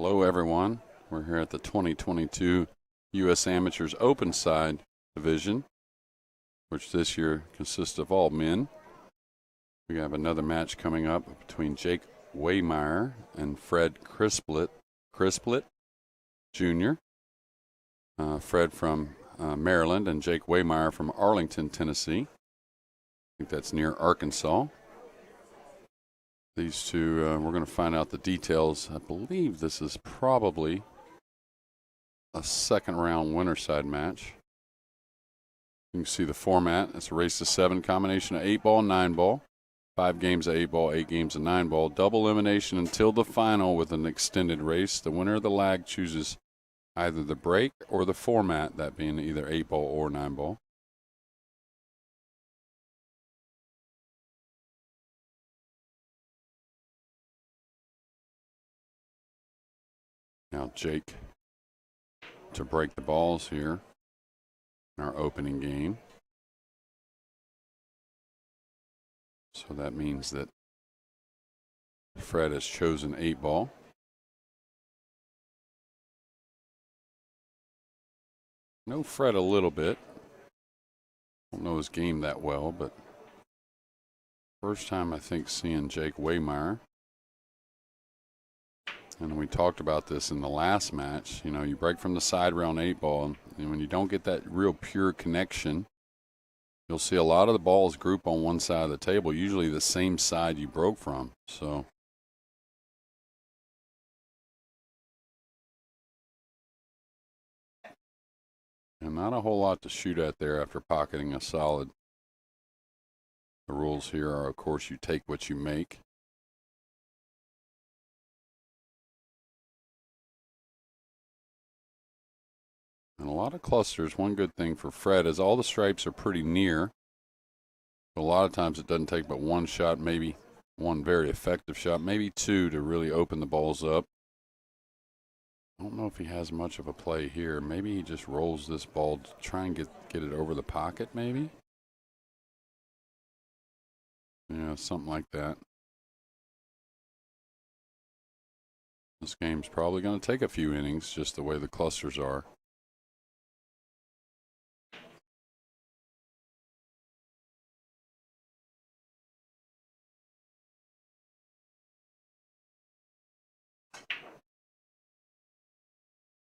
Hello everyone. We're here at the 2022 U.S. Amateurs Open Side Division, which this year consists of all men. We have another match coming up between Jake Waymire and Fred Crislip Jr. Fred from Maryland and Jake Waymire from Arlington, Tennessee. I think that's near Arkansas. These two, we're going to find out the details. I believe this is probably a second round winner side match. You can see the format. It's a race to 7 combination of 8-ball, 9-ball. 5 games of 8-ball, 8 games of 9-ball. Double elimination until the final with an extended race. The winner of the lag chooses either the break or the format, that being either 8-ball or 9-ball. Now Jake to break the balls here in our opening game. So that means that Fred has chosen 8-ball. Know Fred a little bit. Don't know his game that well, but first time I think seeing Jake Waymire. And we talked about this in the last match. You know, you break from the side round 8-ball, and when you don't get that real pure connection, you'll see a lot of the balls group on one side of the table, usually the same side you broke from. So and not a whole lot to shoot at there after pocketing a solid. The rules here are, of course, you take what you make. And a lot of clusters. One good thing for Fred is all the stripes are pretty near. A lot of times it doesn't take but one shot, maybe one very effective shot, maybe two to really open the balls up. I don't know if he has much of a play here. Maybe he just rolls this ball to try and get it over the pocket, maybe. Yeah, something like that. This game's probably going to take a few innings, just the way the clusters are.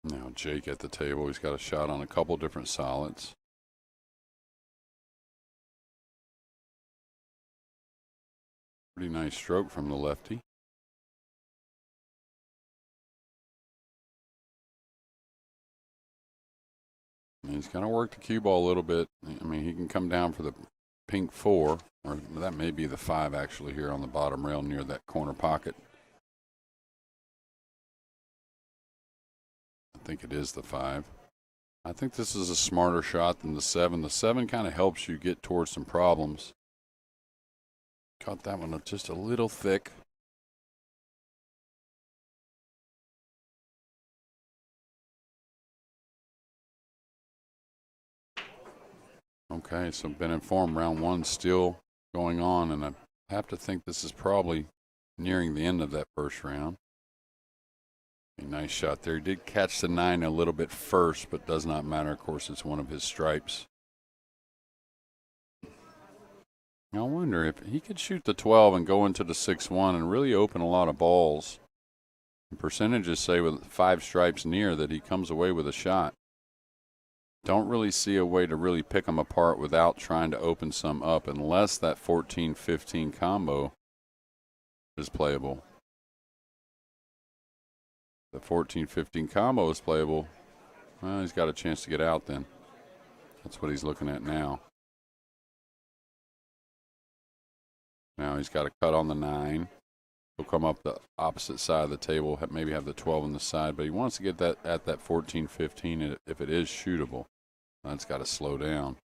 Now Jake at the table. He's got a shot on a couple different solids. Pretty nice stroke from the lefty. And he's going to work the cue ball a little bit. I mean, he can come down for the pink 4, or that may be the 5 actually here on the bottom rail near that corner pocket. I think it is the 5. I think this is a smarter shot than the 7. The 7 kind of helps you get towards some problems. Caught that one just a little thick. Okay, so been informed round 1 still going on, and I have to think this is probably nearing the end of that first round. A nice shot there. He did catch the 9 a little bit first, but does not matter. Of course, it's one of his stripes. I wonder if he could shoot the 12 and go into the 6-1 and really open a lot of balls. The percentages say with 5 stripes near that he comes away with a shot. Don't really see a way to really pick them apart without trying to open some up, unless that 14-15 combo is playable. The 14-15 combo is playable. Well, he's got a chance to get out then. That's what he's looking at now. Now he's got a cut on the 9. He'll come up the opposite side of the table, maybe have the 12 on the side, but he wants to get that at that 14-15 if it is shootable. That's got to slow down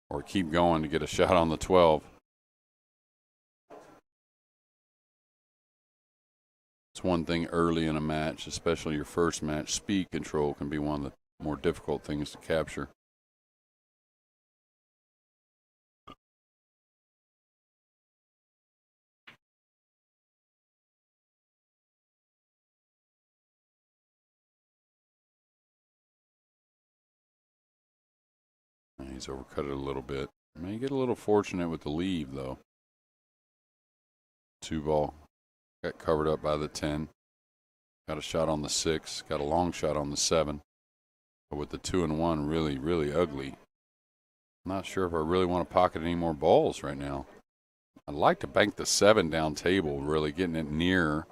or keep going to get a shot on the 12. It's one thing early in a match, especially your first match. Speed control can be one of the more difficult things to capture. He's overcut it a little bit. May get a little fortunate with the leave, though. 2 ball. Got covered up by the 10. Got a shot on the 6. Got a long shot on the 7. But with the 2 and 1, really, really ugly. I'm not sure if I really want to pocket any more balls right now. I'd like to bank the 7 down table, really getting it near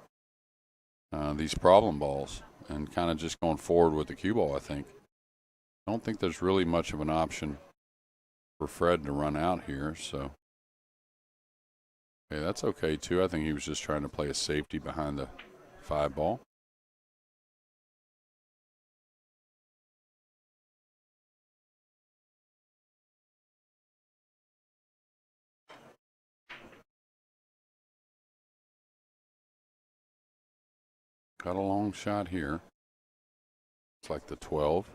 these problem balls and kind of just going forward with the cue ball, I think. I don't think there's really much of an option for Fred to run out here, so. Okay, that's okay too. I think he was just trying to play a safety behind the 5 ball. Got a long shot here. It's like the 12.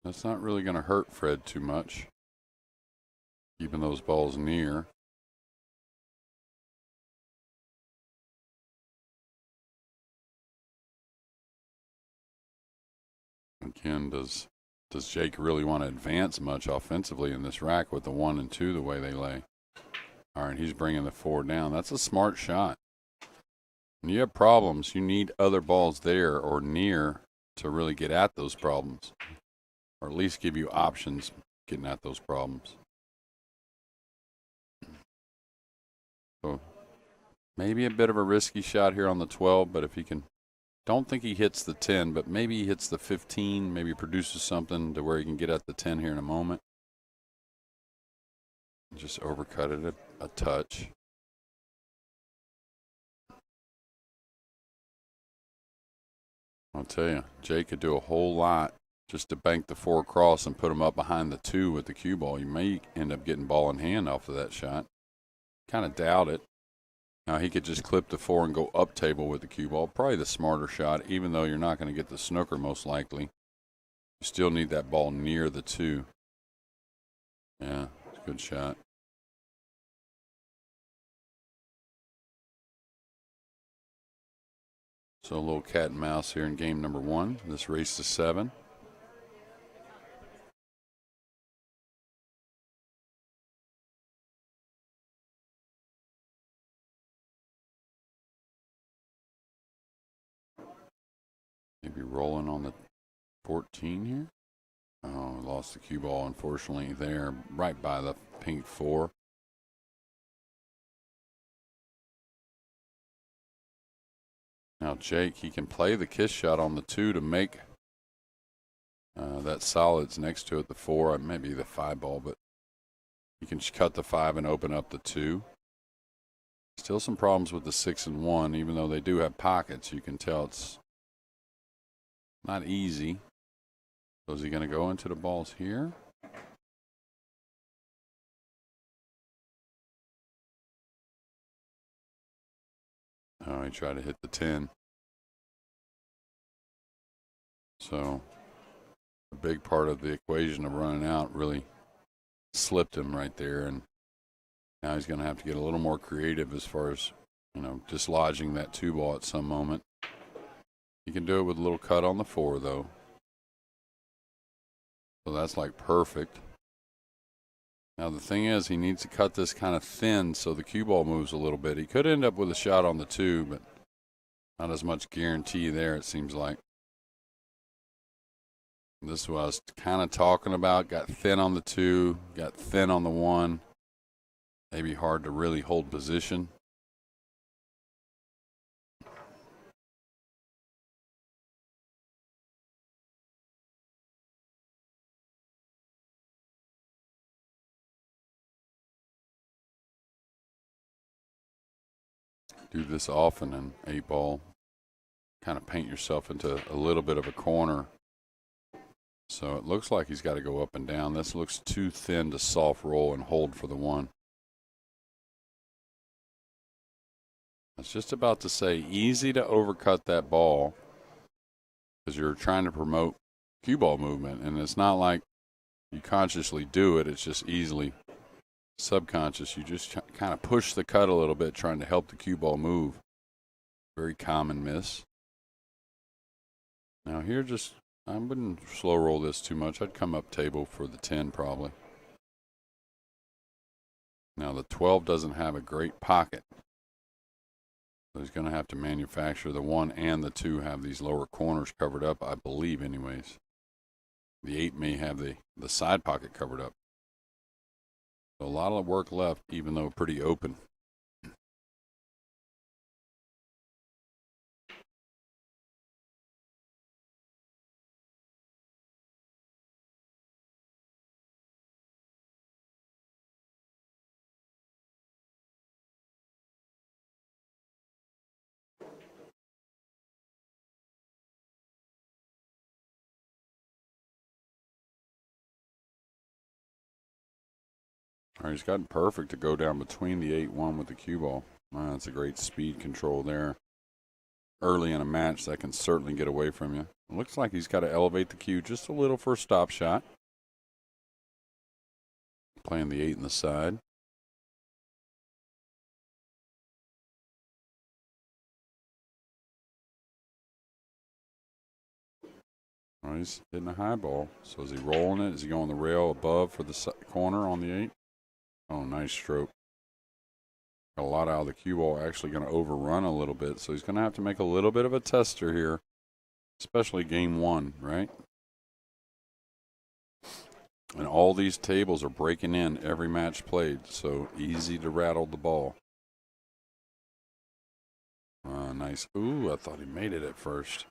That's not really going to hurt Fred too much. Keeping those balls near. Again, does Jake really want to advance much offensively in this rack with the 1 and 2 the way they lay? All right, he's bringing the 4 down. That's a smart shot. When you have problems, you need other balls there or near to really get at those problems, or at least give you options getting at those problems. So maybe a bit of a risky shot here on the 12, but if he can, don't think he hits the 10, but maybe he hits the 15, maybe produces something to where he can get at the 10 here in a moment. Just overcut it a touch. I'll tell you, Jake could do a whole lot just to bank the 4 across and put him up behind the 2 with the cue ball. You may end up getting ball in hand off of that shot. Kind of doubt it. Now he could just clip the 4 and go up table with the cue ball. Probably the smarter shot, even though you're not going to get the snooker most likely. You still need that ball near the 2. Yeah, it's a good shot. So a little cat and mouse here in game number 1. This race to 7. Maybe rolling on the 14 here. Oh, lost the cue ball, unfortunately, there, right by the pink 4. Now Jake, he can play the kiss shot on the 2 to make that solids next to it, the 4, maybe the 5 ball, but you can cut the 5 and open up the 2. Still some problems with the 6 and 1, even though they do have pockets. You can tell it's not easy. So is he going to go into the balls here? Oh, he tried to hit the 10. So a big part of the equation of running out really slipped him right there, and now he's going to have to get a little more creative as far as, dislodging that 2 ball at some moment. He can do it with a little cut on the 4, though. So that's like perfect. Now the thing is, he needs to cut this kind of thin so the cue ball moves a little bit. He could end up with a shot on the 2, but not as much guarantee there, it seems like. This is what I was kind of talking about. Got thin on the 2, got thin on the 1. Maybe hard to really hold position. Do this often in 8 ball. Kind of paint yourself into a little bit of a corner. So it looks like he's got to go up and down. This looks too thin to soft roll and hold for the 1. I was just about to say, easy to overcut that ball because you're trying to promote cue ball movement, and it's not like you consciously do it. It's just easily subconscious. You just kind of push the cut a little bit, trying to help the cue ball move. Very common miss. Now here, I wouldn't slow roll this too much. I'd come up table for the 10 probably. Now the 12 doesn't have a great pocket. So he's going to have to manufacture the 1 and the 2 have these lower corners covered up, I believe anyways. The 8 may have the side pocket covered up. So a lot of work left, even though pretty open. All right, he's gotten perfect to go down between the 8-1 with the cue ball. That's a great speed control there. Early in a match, that can certainly get away from you. It looks like he's got to elevate the cue just a little for a stop shot. Playing the 8 in the side. All right, he's hitting a high ball. So is he rolling it? Is he going the rail above for the corner on the 8? Oh, nice stroke. Got a lot out of the cue ball. Actually going to overrun a little bit. So he's going to have to make a little bit of a tester here. Especially game 1, right? And all these tables are breaking in every match played. So easy to rattle the ball. Nice. Ooh, I thought he made it at first.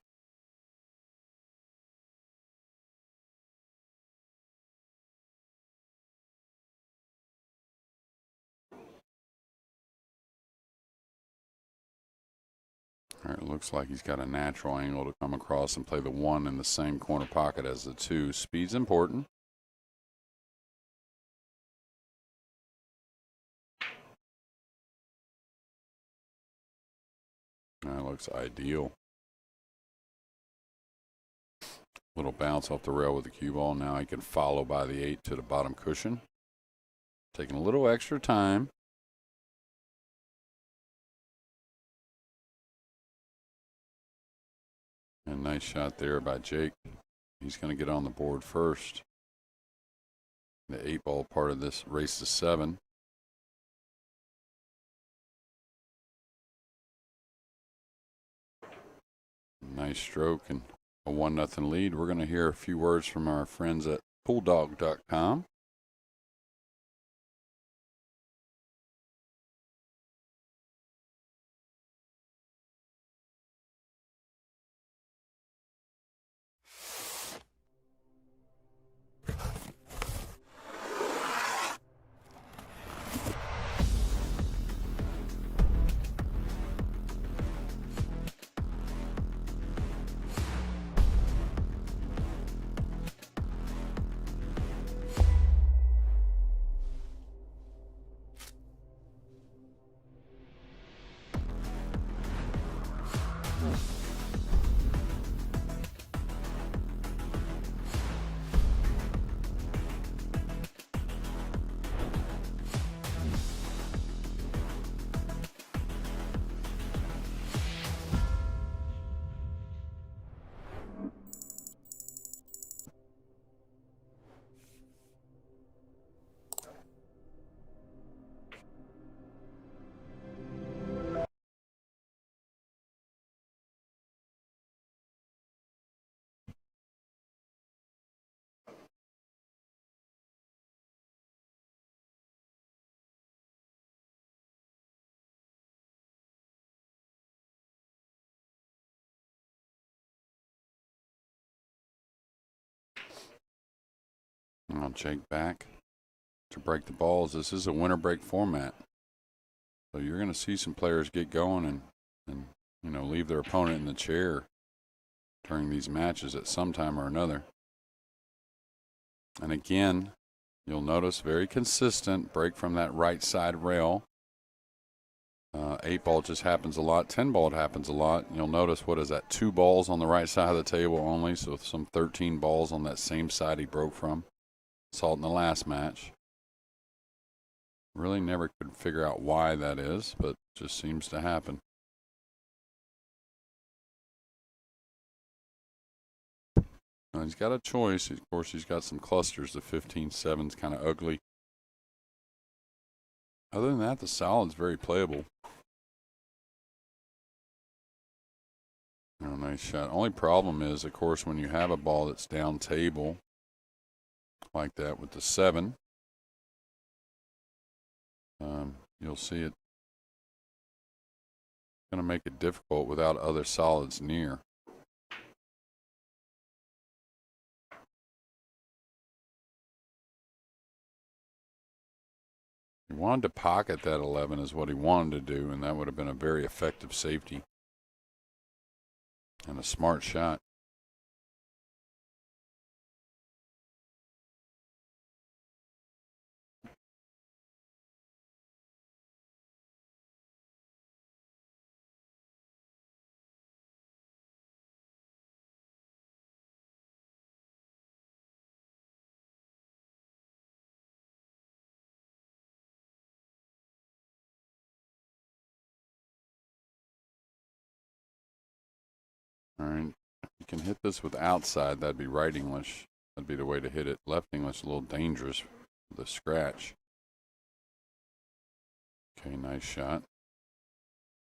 All right, looks like he's got a natural angle to come across and play the 1 in the same corner pocket as the 2. Speed's important. That looks ideal. Little bounce off the rail with the cue ball. Now he can follow by the 8 to the bottom cushion. Taking a little extra time. And nice shot there by Jake. He's going to get on the board first. The 8-ball part of this race to 7. Nice stroke and a 1-0 lead. We're going to hear a few words from our friends at pooldog.com. I'll Jake back to break the balls. This is a winner break format. So you're going to see some players get going and leave their opponent in the chair during these matches at some time or another. And again, you'll notice very consistent break from that right side rail. 8-ball just happens a lot. 10-ball it happens a lot. You'll notice, what is that, 2 balls on the right side of the table only, so some 13 balls on that same side he broke from. Saw it in the last match. Really never could figure out why that is, but just seems to happen. Now he's got a choice. Of course, he's got some clusters. The 15-7's kind of ugly. Other than that, the solid's very playable. Oh, nice shot. Only problem is, of course, when you have a ball that's down table like that with the 7, you'll see it going to make it difficult without other solids near. He wanted to pocket that 11 is what he wanted to do, and that would have been a very effective safety and a smart shot. All right, if you can hit this with outside, that'd be right English. That'd be the way to hit it. Left English, a little dangerous with a scratch. Okay, nice shot.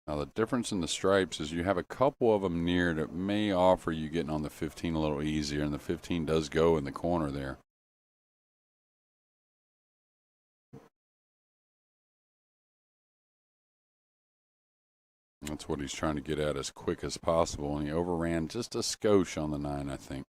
Now the difference in the stripes is you have a couple of them near that may offer you getting on the 15 a little easier, and the 15 does go in the corner there. That's what he's trying to get at as quick as possible, and he overran just a skosh on the 9, I think.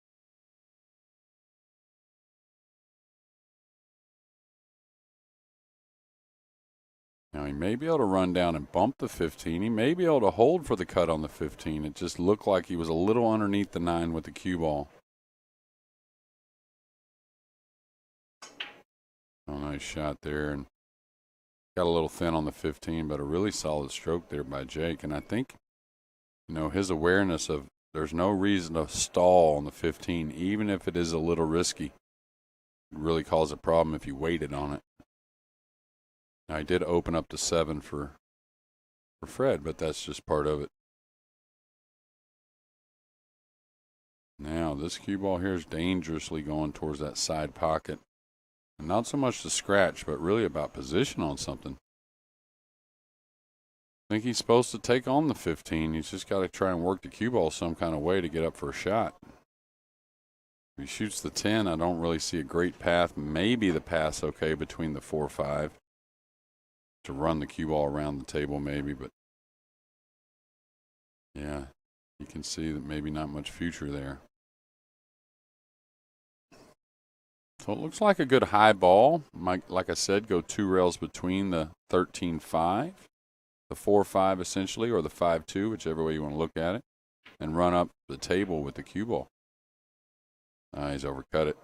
Now he may be able to run down and bump the 15. He may be able to hold for the cut on the 15. It just looked like he was a little underneath the 9 with the cue ball. Oh, nice shot there, and got a little thin on the 15, but a really solid stroke there by Jake. And I think, his awareness of there's no reason to stall on the 15, even if it is a little risky. It really cause a problem if you waited on it. Now, he did open up the 7 for Fred, but that's just part of it. Now, this cue ball here is dangerously going towards that side pocket. And not so much the scratch, but really about position on something. I think he's supposed to take on the 15. He's just got to try and work the cue ball some kind of way to get up for a shot. If he shoots the 10, I don't really see a great path. Maybe the path's okay between the 4-5 to run the cue ball around the table maybe, but yeah, you can see that maybe not much future there. So it looks like a good high ball. Like I said, go 2 rails between the 13-5, the 4-5 essentially, or the 5-2, whichever way you want to look at it, and run up the table with the cue ball. He's overcut it.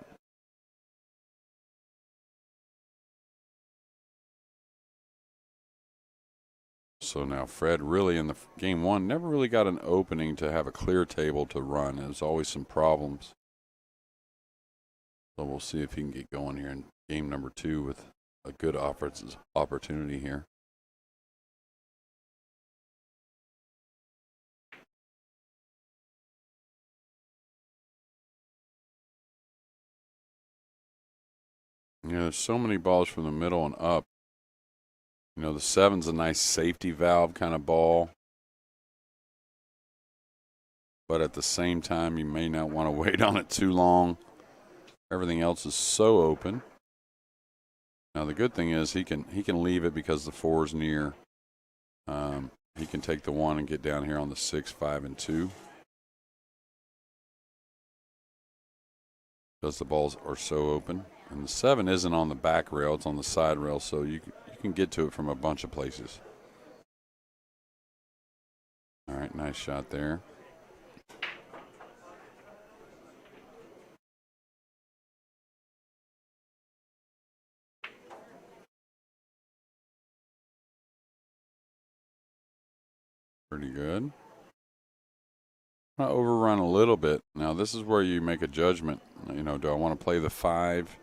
So now Fred really in the game 1 never really got an opening to have a clear table to run. There's always some problems. So we'll see if he can get going here in game number 2 with a good opportunity here. There's so many balls from the middle and up. The 7's a nice safety valve kind of ball. But at the same time, you may not want to wait on it too long. Everything else is so open. Now the good thing is he can leave it because the 4's near. He can take the 1 and get down here on the 6, 5, and 2. Because the balls are so open. And the 7 isn't on the back rail, it's on the side rail, so you can get to it from a bunch of places. All right, nice shot there. Pretty good. I'm going to overrun a little bit. Now, this is where you make a judgment. Do I want to play the 5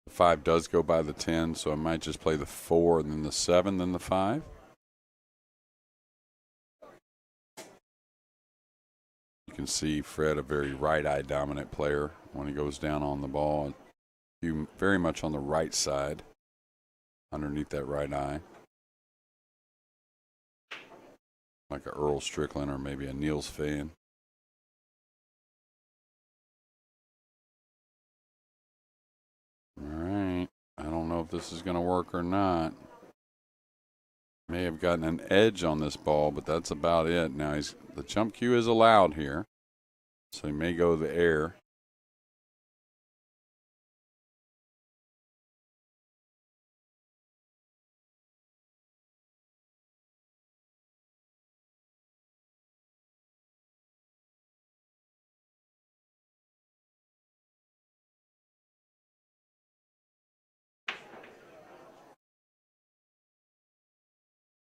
The 5 does go by the 10, so I might just play the 4 and then the 7, then the 5. You can see Fred, a very right-eye dominant player when he goes down on the ball. Very much on the right side, underneath that right eye. Like a Earl Strickland or maybe a Niels Fan. All right. I don't know if this is going to work or not. May have gotten an edge on this ball, but that's about it. Now the jump cue is allowed here, so he may go the air.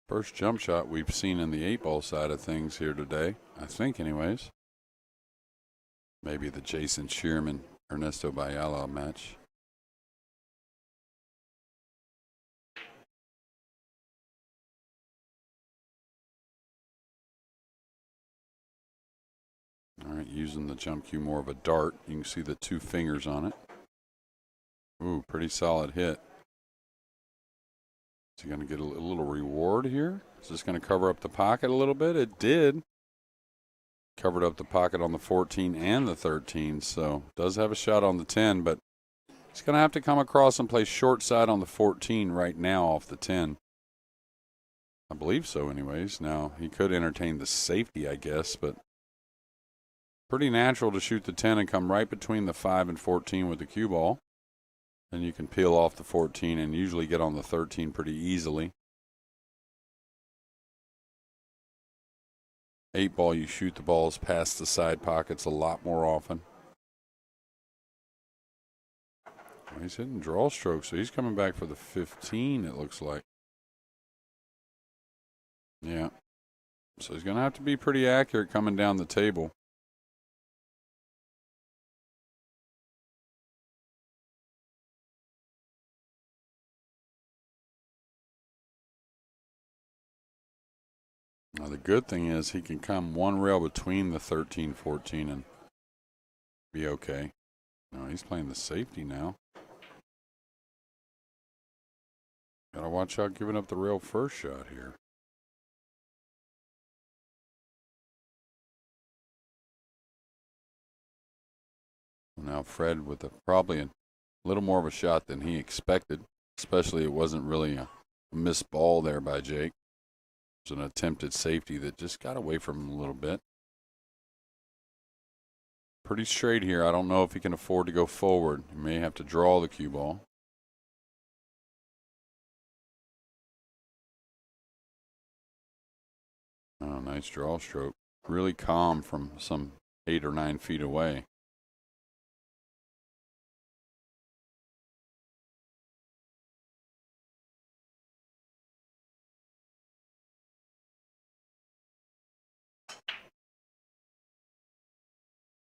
First jump shot we've seen in the 8-ball side of things here today, I think anyways. Maybe the Jason Shearman, Ernesto Bayala match. All right, using the jump cue more of a dart. You can see the 2 fingers on it. Ooh, pretty solid hit. Is he going to get a little reward here? Is this going to cover up the pocket a little bit? It did. Covered up the pocket on the 14 and the 13, so does have a shot on the 10, but he's going to have to come across and play short side on the 14 right now off the 10. I believe so anyways. Now, he could entertain the safety, I guess, but pretty natural to shoot the 10 and come right between the 5 and 14 with the cue ball. Then you can peel off the 14 and usually get on the 13 pretty easily. 8-ball, you shoot the balls past the side pockets a lot more often. Well, he's hitting draw strokes, so he's coming back for the 15, it looks like. Yeah. So he's going to have to be pretty accurate coming down the table. Now, the good thing is he can come one rail between the 13, 14 and be okay. No, he's playing the safety now. Gotta watch out giving up the rail first shot here. Now Fred with probably a little more of a shot than he expected, especially it wasn't really a missed ball there by Jake. It was an attempted safety that just got away from him a little bit. Pretty straight here. I don't know if he can afford to go forward. He may have to draw the cue ball. Oh, nice draw stroke. Really calm from some 8 or 9 feet away.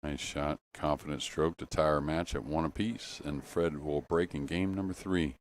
Nice shot, confident stroke to tie our match at 1 apiece, and Fred will break in game number 3.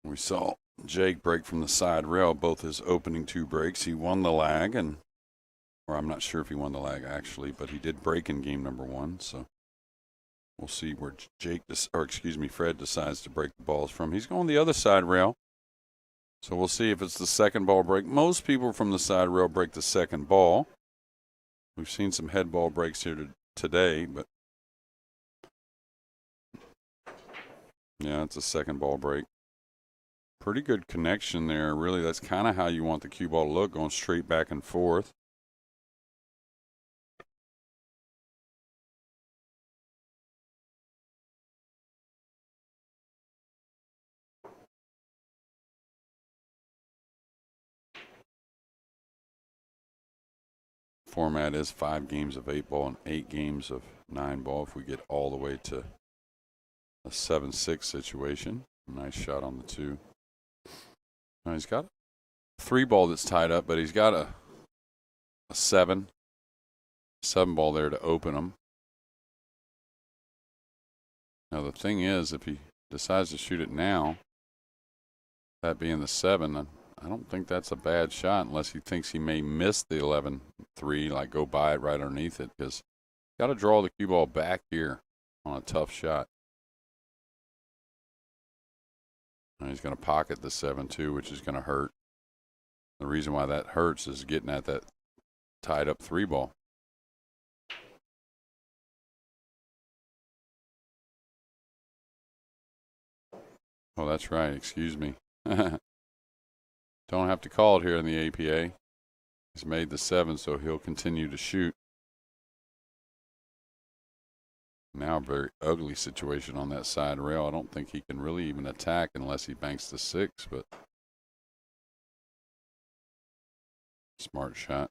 We saw Jake break from the side rail both his opening 2 breaks. He won the lag, or I'm not sure if he won the lag actually, but he did break in game number 1. So we'll see where Fred decides to break the balls from. He's going the other side rail. So we'll see if it's the second ball break. Most people from the side rail break the second ball. We've seen some head ball breaks here today, but yeah, it's a second ball break. pretty good connection there. Really, that's kind of how you want the cue ball to look, going straight back and forth. Format is 5 games of 8-ball and 8 games of 9-ball if we get all the way to a 7-6 situation. Nice shot on the 2. Now he's got a 3-ball that's tied up, but he's got a 7-ball there to open him. Now the thing is, if he decides to shoot it now, that being the 7, I don't think that's a bad shot unless he thinks he may miss the 11-3, like go by it right underneath it, because got to draw the cue ball back here on a tough shot. And he's going to pocket the 7-2, which is going to hurt. The reason why that hurts is getting at that tied up 3-ball. Oh, that's right. Excuse me. Don't have to call it here in the APA. He's made the 7, so he'll continue to shoot. Now a very ugly situation on that side rail. I don't think he can really even attack unless he banks the 6, but smart shot.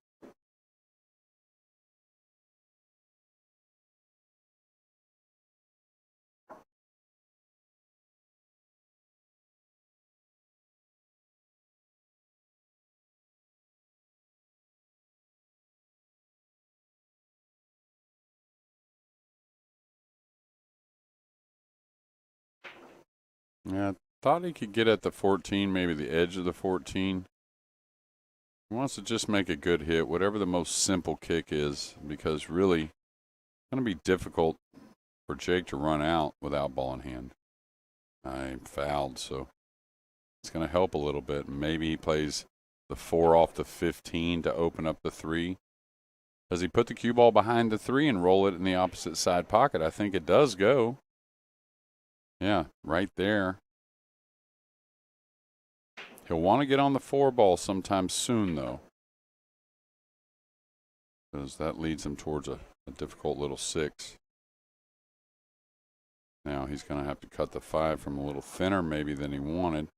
Yeah, I thought he could get at the 14, maybe the edge of the 14. He wants to just make a good hit, whatever the most simple kick is, because really it's going to be difficult for Jake to run out without ball in hand. I fouled, so it's going to help a little bit. Maybe he plays the 4 off the 15 to open up the 3. Does he put the cue ball behind the 3 and roll it in the opposite side pocket? I think it does go. Yeah, right there. He'll want to get on the 4-ball sometime soon, though, because that leads him towards a difficult little 6. Now he's going to have to cut the 5 from a little thinner maybe than he wanted.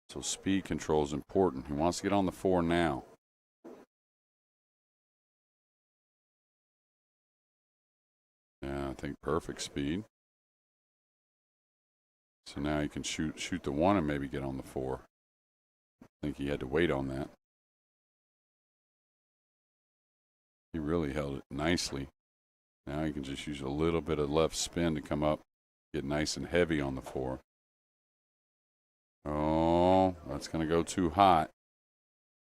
So speed control is important. He wants to get on the 4 now. Yeah, I think perfect speed. So now he can shoot the 1 and maybe get on the 4. I think he had to wait on that. He really held it nicely. Now he can just use a little bit of left spin to come up, get nice and heavy on the 4. Oh, that's going to go too hot.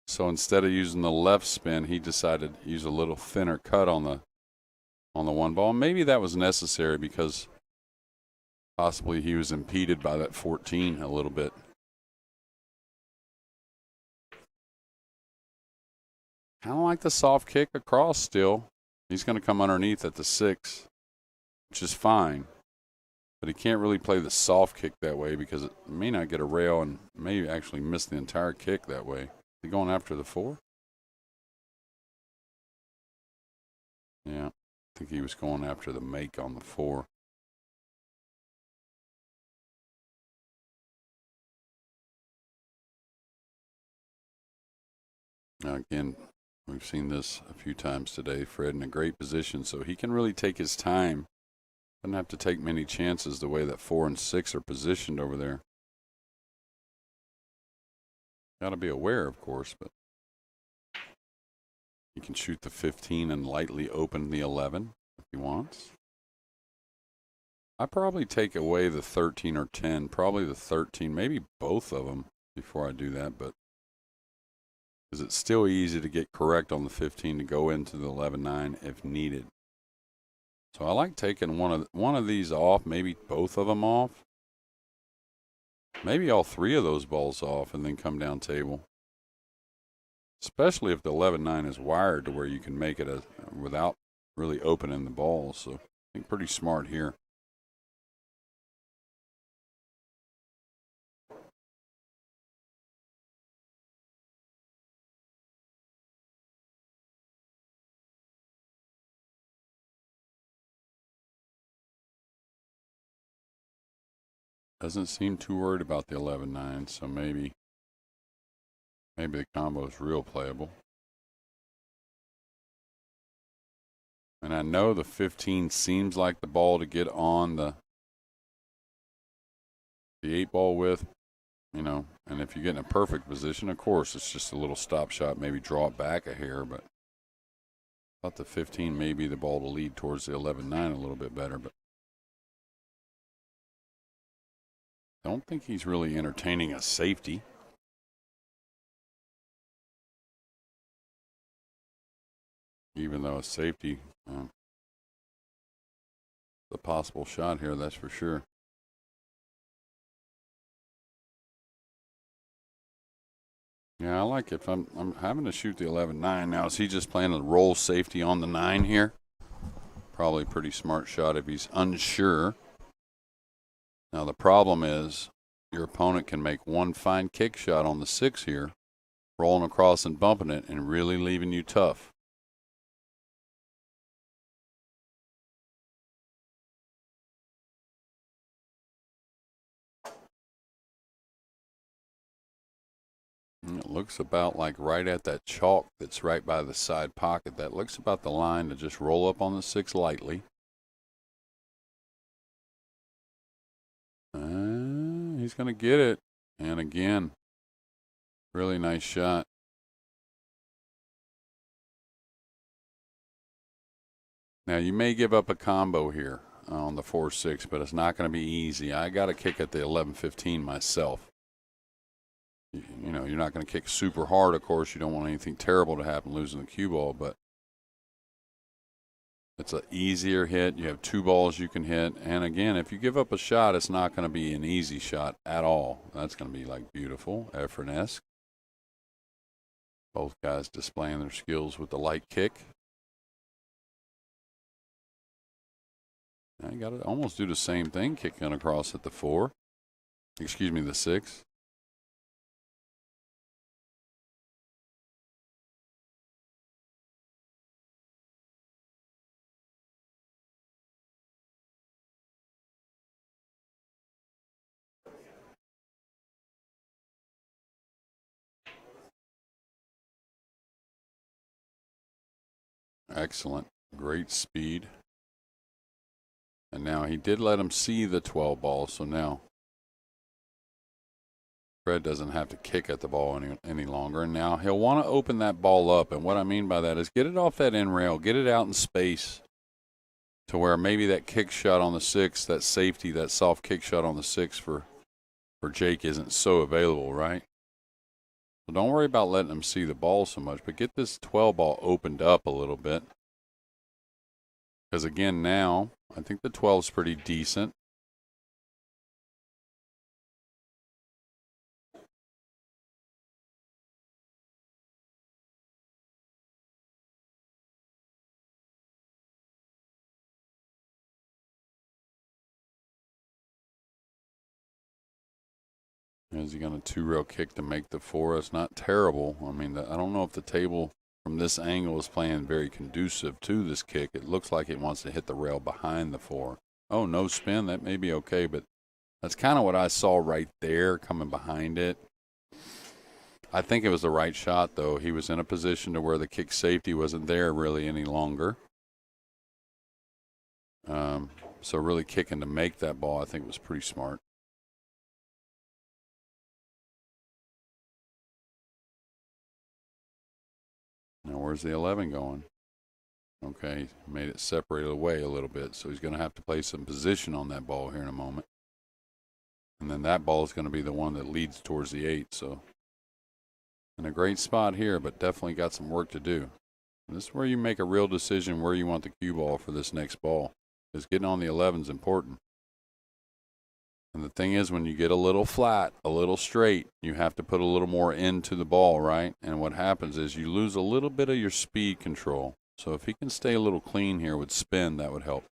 So instead of using the left spin, he decided to use a little thinner cut on the 1-ball. Maybe that was necessary because possibly he was impeded by that 14 a little bit. Kind of like the soft kick across still. He's going to come underneath at the 6, which is fine. But he can't really play the soft kick that way because it may not get a rail and may actually miss the entire kick that way. Is he going after the 4? Yeah, I think he was going after the make on the 4. Now again, we've seen this a few times today. Fred in a great position, so he can really take his time. Doesn't have to take many chances the way that 4 and 6 are positioned over there. Got to be aware, of course, but he can shoot the 15 and lightly open the 11 if he wants. I probably take away the 13 or 10, probably the 13, maybe both of them before I do that, but because it's still easy to get correct on the 15 to go into the 11-9 if needed. So I like taking one of these off, maybe both of them off. Maybe all 3 of those balls off and then come down table. Especially if the 11-9 is wired to where you can make it without really opening the balls. So I think pretty smart here. Doesn't seem too worried about the 11-9, so maybe the combo is real playable. And I know the 15 seems like the ball to get on the 8-ball with, you know, and if you get in a perfect position, of course, it's just a little stop shot, maybe draw it back a hair, but I thought the 15 may be the ball to lead towards the 11-9 a little bit better, but I don't think he's really entertaining a safety. Even though a safety, the possible shot here, that's for sure. Yeah, I like it. If I'm having to shoot the 11-9 now. Is he just playing a roll safety on the 9 here? Probably a pretty smart shot if he's unsure. Now the problem is your opponent can make one fine kick shot on the 6 here, rolling across and bumping it and really leaving you tough. And it looks about like right at that chalk that's right by the side pocket. That looks about the line to just roll up on the 6 lightly. He's going to get it. And again, really nice shot. Now, you may give up a combo here on the 4-6, but it's not going to be easy. I got to kick at the 11-15 myself. You know, you're not going to kick super hard, of course. You don't want anything terrible to happen, losing the cue ball, but it's an easier hit. You have 2 balls you can hit. And again, if you give up a shot, it's not going to be an easy shot at all. That's going to be like beautiful, Efren-esque. Both guys displaying their skills with the light kick. I got to almost do the same thing, kicking across at the 4. Excuse me, the 6. Excellent. Great speed. And now he did let him see the 12 ball, so now Fred doesn't have to kick at the ball any longer. And now he'll want to open that ball up. And what I mean by that is get it off that end rail, get it out in space to where maybe that kick shot on the 6, that safety, that soft kick shot on the 6 for Jake isn't so available, right? So don't worry about letting him see the ball so much, but get this 12 ball opened up a little bit. Because again, now I think the 12 is pretty decent. Is he going to 2-rail kick to make the 4? It's not terrible. I mean, I don't know if the table from this angle is playing very conducive to this kick. It looks like it wants to hit the rail behind the 4. Oh, no spin. That may be okay, but that's kind of what I saw right there coming behind it. I think it was the right shot, though. He was in a position to where the kick safety wasn't there really any longer. So really kicking to make that ball, I think, was pretty smart. Now, where's the 11 going? Okay, made it separate away a little bit, so he's going to have to play some position on that ball here in a moment. And then that ball is going to be the one that leads towards the 8, so in a great spot here, but definitely got some work to do. And this is where you make a real decision where you want the cue ball for this next ball, because getting on the 11 is important. And the thing is, when you get a little flat, a little straight, you have to put a little more into the ball, right? And what happens is you lose a little bit of your speed control. So if he can stay a little clean here with spin, that would help.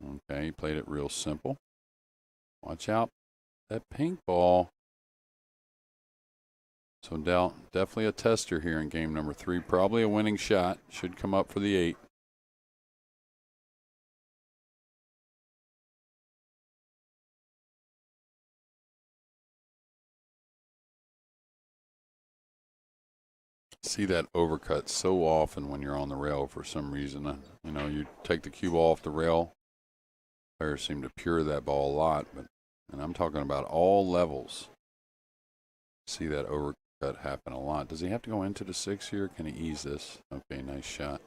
Okay, he played it real simple. Watch out, that pink ball. So definitely a tester here in game number 3. Probably a winning shot. Should come up for the 8. See that overcut so often when you're on the rail for some reason. You know, you take the cue ball off the rail. Players seem to pure that ball a lot, and I'm talking about all levels. See that overcut happen a lot. Does he have to go into the 6 here? Can he ease this? Okay, nice shot.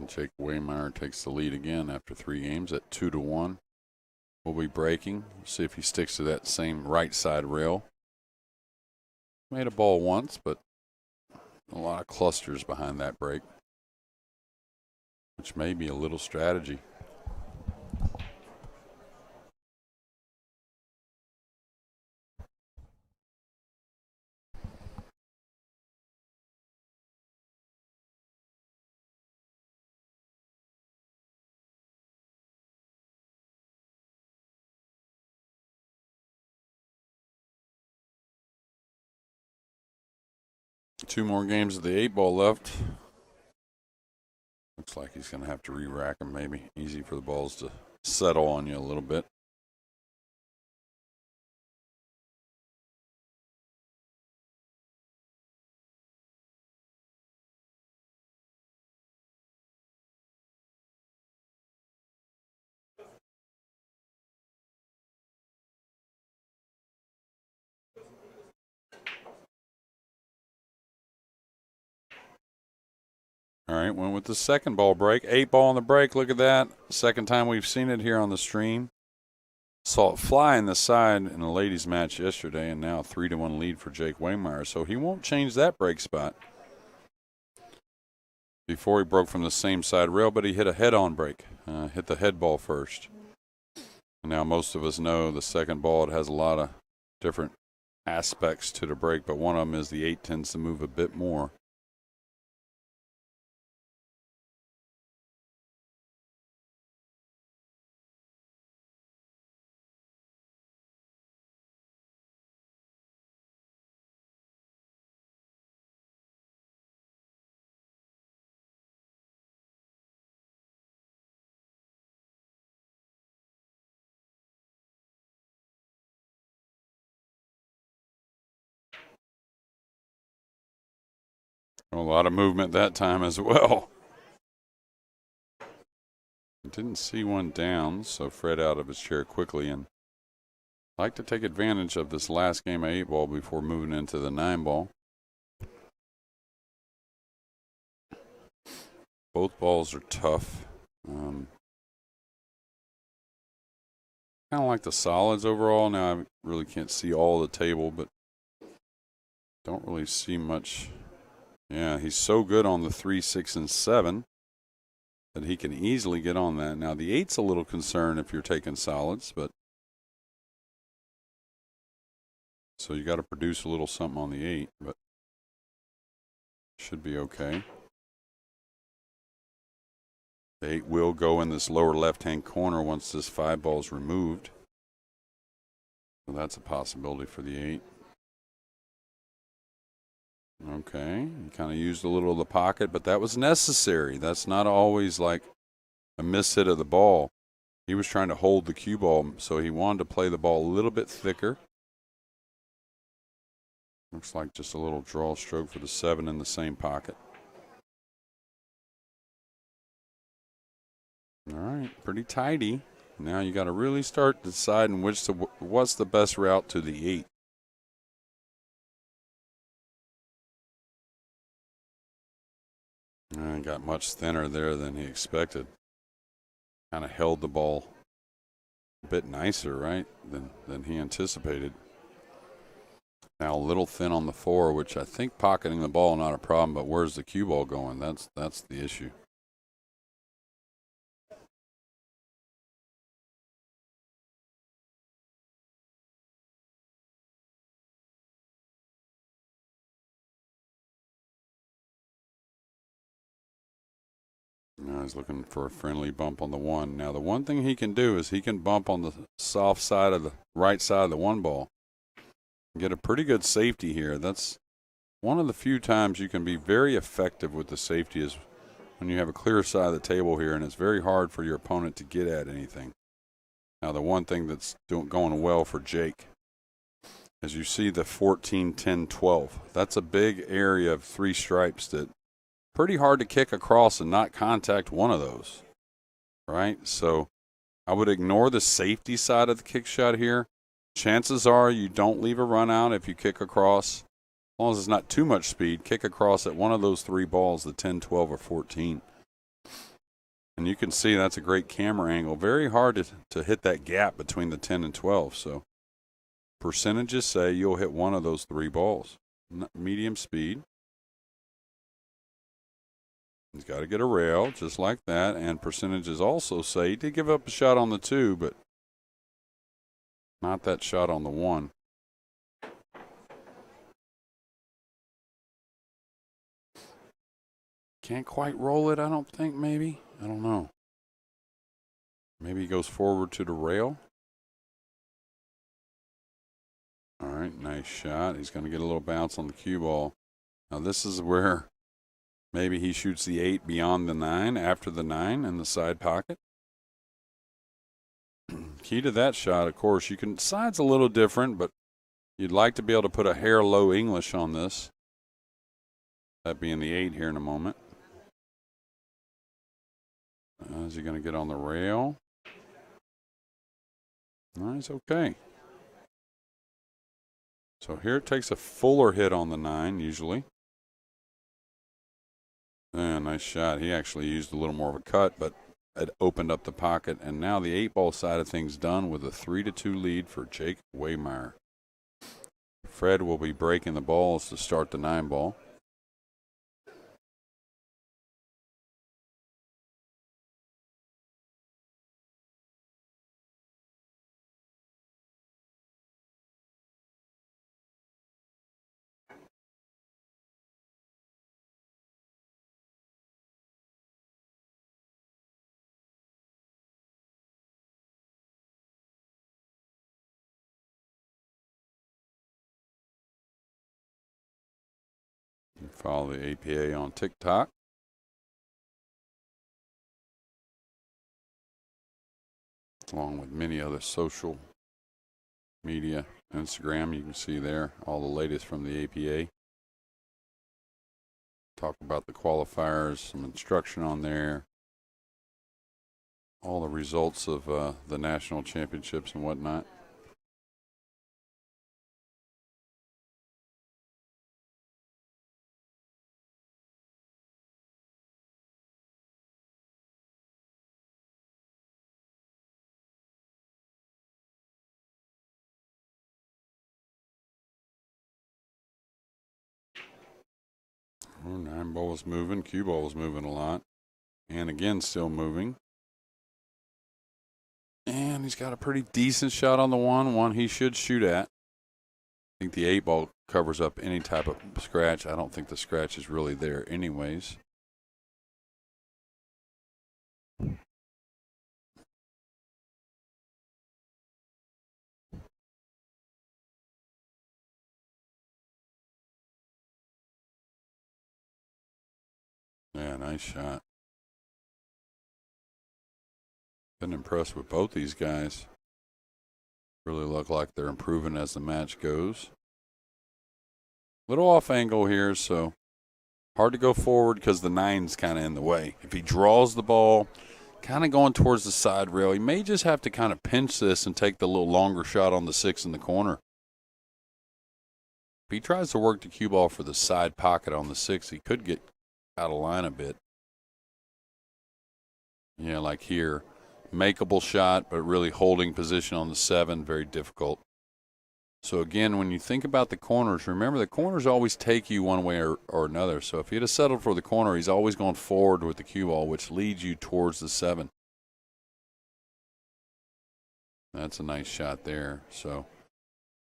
Jake Waymire takes the lead again after 3 games at 2-1. We'll be breaking. See if he sticks to that same right side rail. Made a ball once, but a lot of clusters behind that break, which may be a little strategy. Two more games of the 8-ball left. Looks like he's going to have to re-rack them maybe. Easy for the balls to settle on you a little bit. All right, went with the second ball break. 8-ball on the break. Look at that. Second time we've seen it here on the stream. Saw it fly in the side in the ladies' match yesterday, and now 3-1 lead for Jake Waymire. So he won't change that break spot. Before he broke from the same side rail, but he hit a head-on break. Hit the head ball first. And now most of us know the second ball, it has a lot of different aspects to the break, but one of them is the 8 tends to move a bit more. A lot of movement that time as well. Didn't see one down, so Fred out of his chair quickly and like to take advantage of this last game of 8-ball before moving into the 9-ball. Both balls are tough. Kind of like the solids overall. Now I really can't see all the table, but don't really see much. Yeah, he's so good on the 3, 6, and 7 that he can easily get on that. Now the 8's a little concerned if you're taking solids, but so you got to produce a little something on the 8, but should be okay. The 8 will go in this lower left-hand corner once this 5-ball is removed. So that's a possibility for the 8. Okay, he kind of used a little of the pocket, but that was necessary. That's not always like a miss hit of the ball. He was trying to hold the cue ball, so he wanted to play the ball a little bit thicker. Looks like just a little draw stroke for the 7 in the same pocket. All right, pretty tidy. Now you got to really start deciding what's the best route to the 8. Got much thinner there than he expected. Kind of held the ball a bit nicer, right, than he anticipated. Now a little thin on the 4, which I think pocketing the ball not a problem, but where's the cue ball going? That's the issue. Now he's looking for a friendly bump on the 1. Now the one thing he can do is he can bump on the soft side of the right side of the 1 ball. Get a pretty good safety here. That's one of the few times you can be very effective with the safety is when you have a clear side of the table here, and it's very hard for your opponent to get at anything. Now, the one thing that's going well for Jake, as you see the 14, 10, 12. That's a big area of 3 stripes that pretty hard to kick across and not contact one of those, right? So I would ignore the safety side of the kick shot here. Chances are you don't leave a run out if you kick across. As long as it's not too much speed, kick across at one of those 3 balls, the 10, 12, or 14. And you can see that's a great camera angle. Very hard to hit that gap between the 10 and 12. So percentages say you'll hit one of those 3 balls. Medium speed. He's got to get a rail just like that. And percentages also say he did give up a shot on the 2, but not that shot on the 1. Can't quite roll it, I don't think, maybe. I don't know. Maybe he goes forward to the rail. All right, nice shot. He's going to get a little bounce on the cue ball. Now this is where maybe he shoots the 8 beyond the 9, after the 9 in the side pocket. Key to that shot, of course, you can, side's a little different, but you'd like to be able to put a hair low English on this. That being the 8 here in a moment. Is he going to get on the rail? Nice, okay. So here it takes a fuller hit on the 9 usually. Nice shot. He actually used a little more of a cut, but it opened up the pocket. And now the 8-ball side of things done with a 3-2 lead for Jake Waymire. Fred will be breaking the balls to start the 9-ball. Follow the APA on TikTok. Along with many other social media. Instagram, you can see there all the latest from the APA. Talk about the qualifiers, some instruction on there. All the results of the national championships and whatnot. Oh, 9-ball is moving. Cue ball is moving a lot. And again, still moving. And he's got a pretty decent shot on the 1 he should shoot at. I think the 8-ball covers up any type of scratch. I don't think the scratch is really there anyways. Yeah, nice shot. Been impressed with both these guys. Really look like they're improving as the match goes. Little off angle here, so hard to go forward because the 9's kind of in the way. If he draws the ball, kind of going towards the side rail, he may just have to kind of pinch this and take the little longer shot on the 6 in the corner. If he tries to work the cue ball for the side pocket on the 6, he could get out of line a bit. Yeah, like here. Makeable shot, but really holding position on the 7, very difficult. So again, when you think about the corners, remember the corners always take you one way or another. So if he'd have settled for the corner, he's always going forward with the cue ball, which leads you towards the 7. That's a nice shot there. So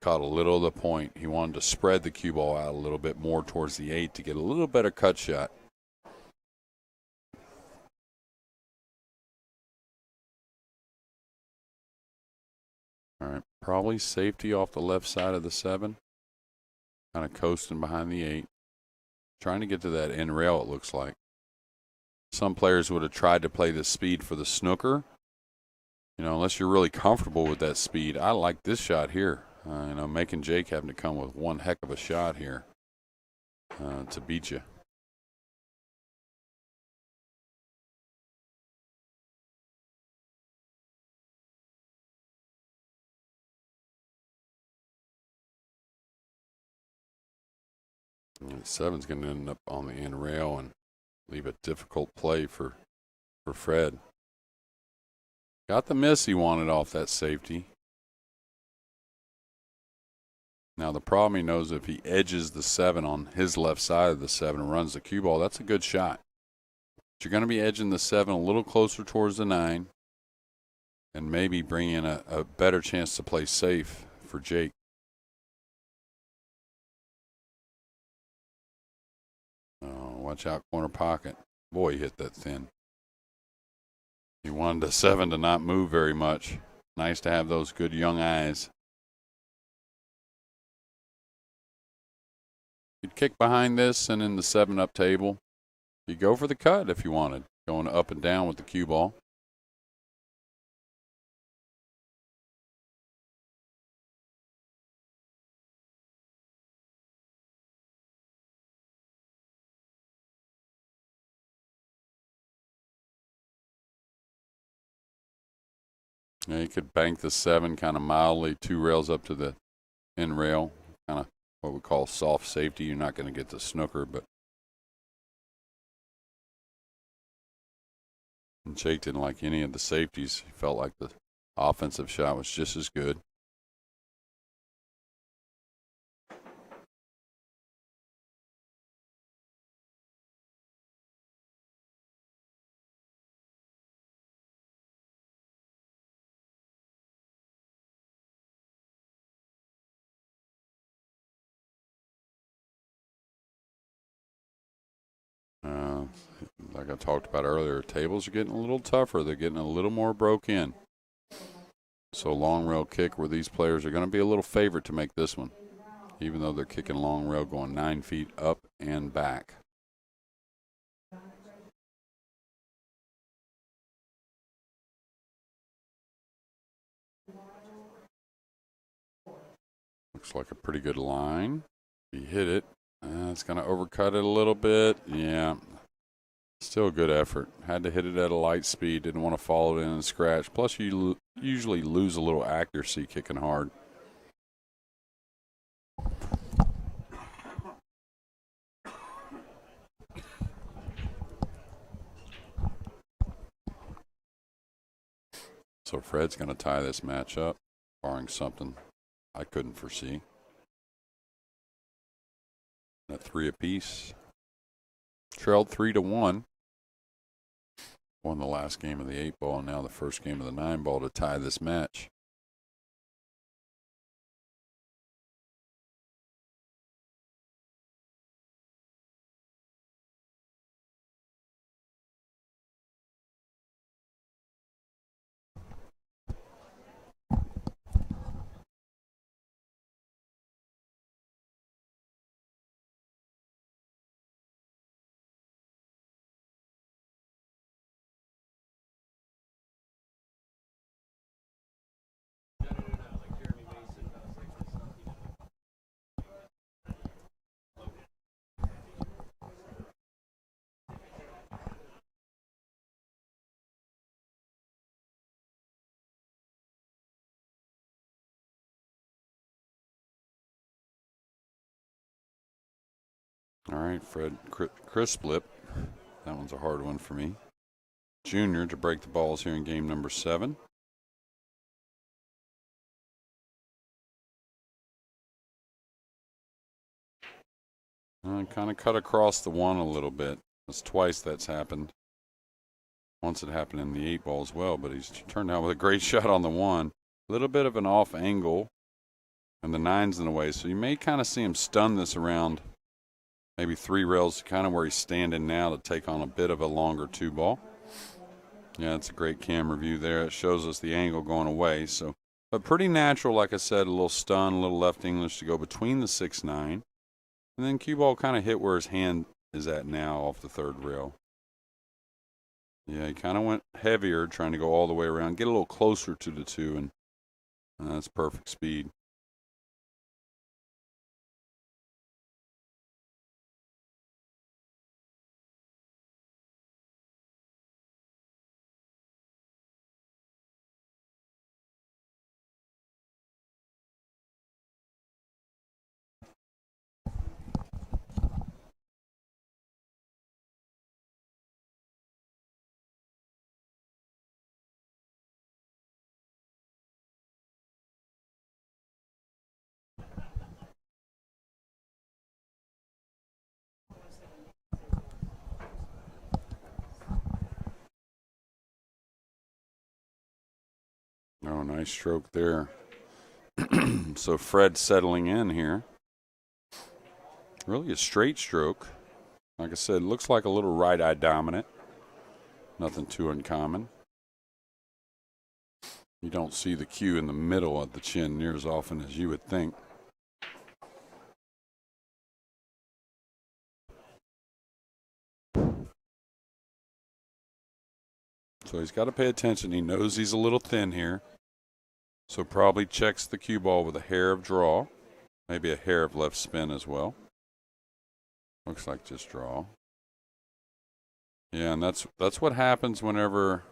caught a little of the point. He wanted to spread the cue ball out a little bit more towards the 8 to get a little better cut shot. All right, probably safety off the left side of the 7. Kind of coasting behind the 8. Trying to get to that end rail, it looks like. Some players would have tried to play this speed for the snooker. You know, unless you're really comfortable with that speed. I like this shot here. You know, making Jake having to come with one heck of a shot here to beat you. And 7's going to end up on the end rail and leave a difficult play for Fred. Got the miss he wanted off that safety. Now the problem he knows, if he edges the 7 on his left side of the 7 and runs the cue ball, that's a good shot. But you're going to be edging the 7 a little closer towards the 9 and maybe bring in a better chance to play safe for Jake. Oh, watch out, corner pocket. Boy, he hit that thin. He wanted the 7 to not move very much. Nice to have those good young eyes. You'd kick behind this and in the 7-up table. You go for the cut if you wanted, going up and down with the cue ball. Yeah, you could bank the 7 kind of mildly, 2 rails up to the end rail, kind of what we call soft safety. You're not going to get the snooker, but and Jake didn't like any of the safeties. He felt like the offensive shot was just as good. Like I talked about earlier, tables are getting a little tougher. They're getting a little more broke in. So long rail kick, where these players are going to be a little favorite to make this one, even though they're kicking long rail going 9 feet up and back. Looks like a pretty good line. He hit it. It's going to overcut it a little bit. Yeah. Still a good effort. Had to hit it at a light speed. Didn't want to follow it in and scratch. Plus, you usually lose a little accuracy kicking hard. So Fred's going to tie this match up, barring something I couldn't foresee. At 3 apiece. Trailed 3-1. Won the last game of the 8-ball, and now the first game of the 9-ball to tie this match. All right, Fred Crislip. That one's a hard one for me. Junior to break the balls here in game number 7. Kind of cut across the 1 a little bit. That's twice that's happened. Once it happened in the 8-ball as well, but he's turned out with a great shot on the 1. A little bit of an off angle, and the 9's in the way, so you may kind of see him stun this around maybe 3 rails, kind of where he's standing now, to take on a bit of a longer 2-ball. Yeah, it's a great camera view there. It shows us the angle going away. So, but pretty natural, like I said, a little stun, a little left English to go between the 6-9. And then cue ball kind of hit where his hand is at now off the third rail. Yeah, he kind of went heavier, trying to go all the way around, get a little closer to the 2, and that's perfect speed. Oh, nice stroke there. So Fred settling in here. Really a straight stroke. Like I said, looks like a little right-eye dominant. Nothing too uncommon. You don't see the cue in the middle of the chin near as often as you would think. So he's got to pay attention. He knows he's a little thin here. So probably checks the cue ball with a hair of draw. Maybe a hair of left spin as well. Looks like just draw. Yeah, and that's what happens whenever.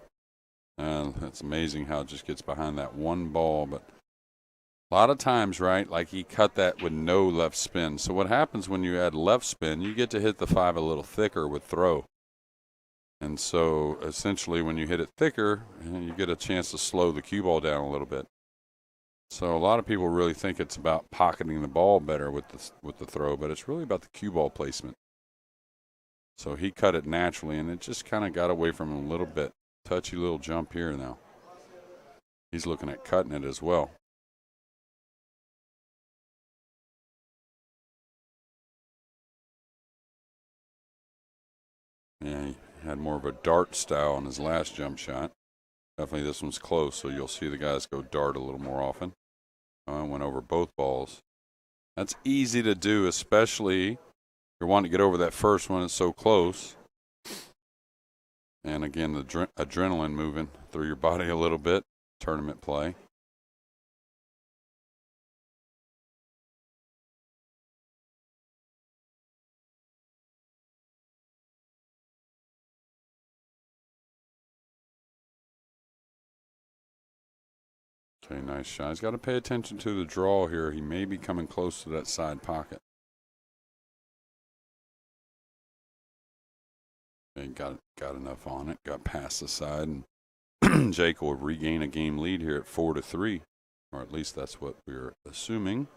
It's amazing how it just gets behind that one ball. But a lot of times, right, like he cut that with no left spin. So what happens when you add left spin, you get to hit the 5 a little thicker with throw. And so essentially when you hit it thicker, you get a chance to slow the cue ball down a little bit. So a lot of people really think it's about pocketing the ball better with the throw, but it's really about the cue ball placement. So he cut it naturally, and it just kind of got away from him a little bit. Touchy little jump here now. He's looking at cutting it as well. Yeah, he had more of a dart style on his last jump shot. Definitely this one's close, so you'll see the guys go dart a little more often. Went over both balls. That's easy to do, especially if you're wanting to get over that first one. It's so close. And again, the adrenaline moving through your body a little bit. Tournament play. Okay, nice shot. He's got to pay attention to the draw here. He may be coming close to that side pocket. Okay, got enough on it. Got past the side, and Jake will regain a game lead here at 4-3, or at least that's what we're assuming.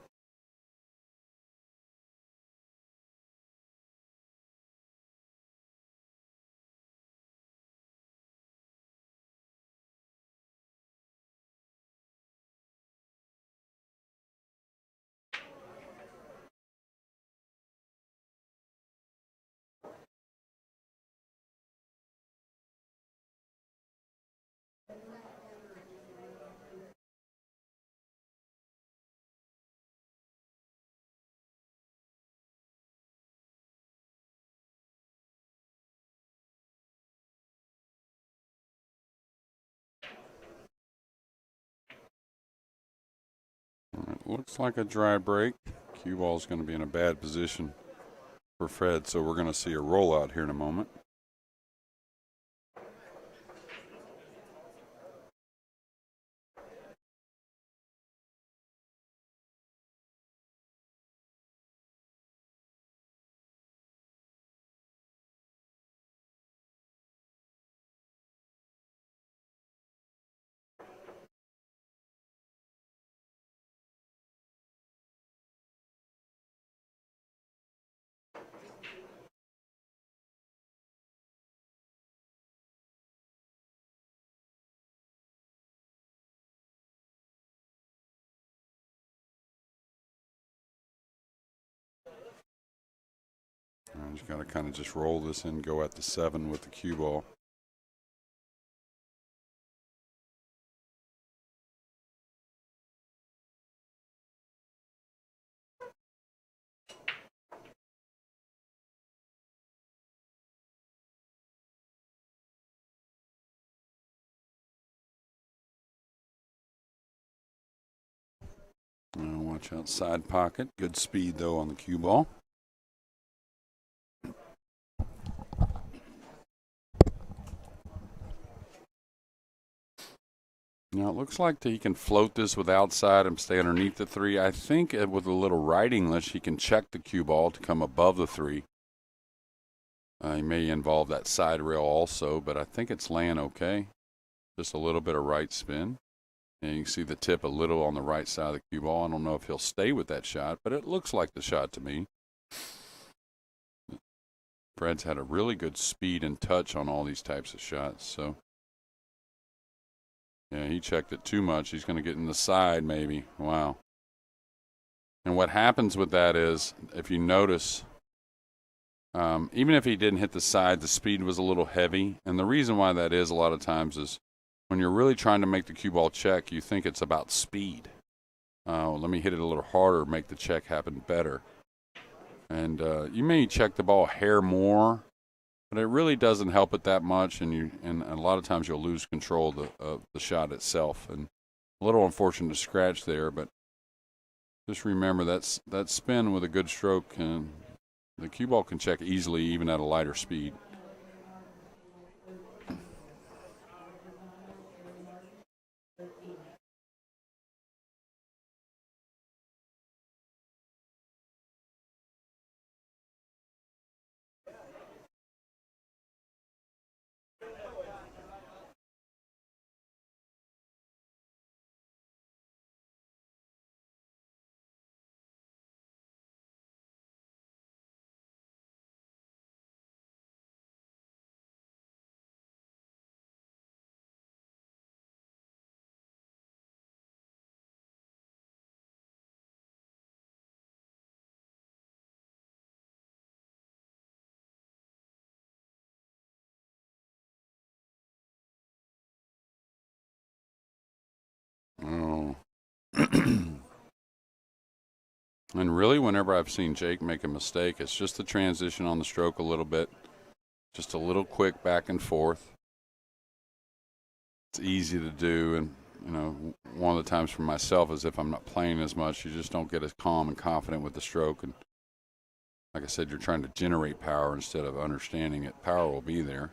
Looks like a dry break. Cue ball's going to be in a bad position for Fred, so we're going to see a rollout here in a moment. He's got to kind of just roll this in, go at the 7 with the cue ball. Watch outside pocket. Good speed, though, on the cue ball. Now, it looks like he can float this with outside and stay underneath the 3. I think with a little right English, he can check the cue ball to come above the 3. He may involve that side rail also, but I think it's laying okay. Just a little bit of right spin. And you can see the tip a little on the right side of the cue ball. I don't know if he'll stay with that shot, but it looks like the shot to me. Fred's had a really good speed and touch on all these types of shots. So, yeah, he checked it too much. He's going to get in the side maybe. Wow. And what happens with that is, if you notice, even if he didn't hit the side, the speed was a little heavy. And the reason why that is a lot of times is when you're really trying to make the cue ball check, you think it's about speed. Let me hit it a little harder, make the check happen better. And you may check the ball a hair more, but it really doesn't help it that much. And a lot of times you'll lose control of the shot itself. And a little unfortunate to scratch there, but just remember that spin with a good stroke, and the cue ball can check easily even at a lighter speed. Oh. And really, whenever I've seen Jake make a mistake, it's just the transition on the stroke a little bit, just a little quick back and forth. It's easy to do, and one of the times for myself is if I'm not playing as much, you just don't get as calm and confident with the stroke. And like I said, you're trying to generate power instead of understanding it. Power will be there.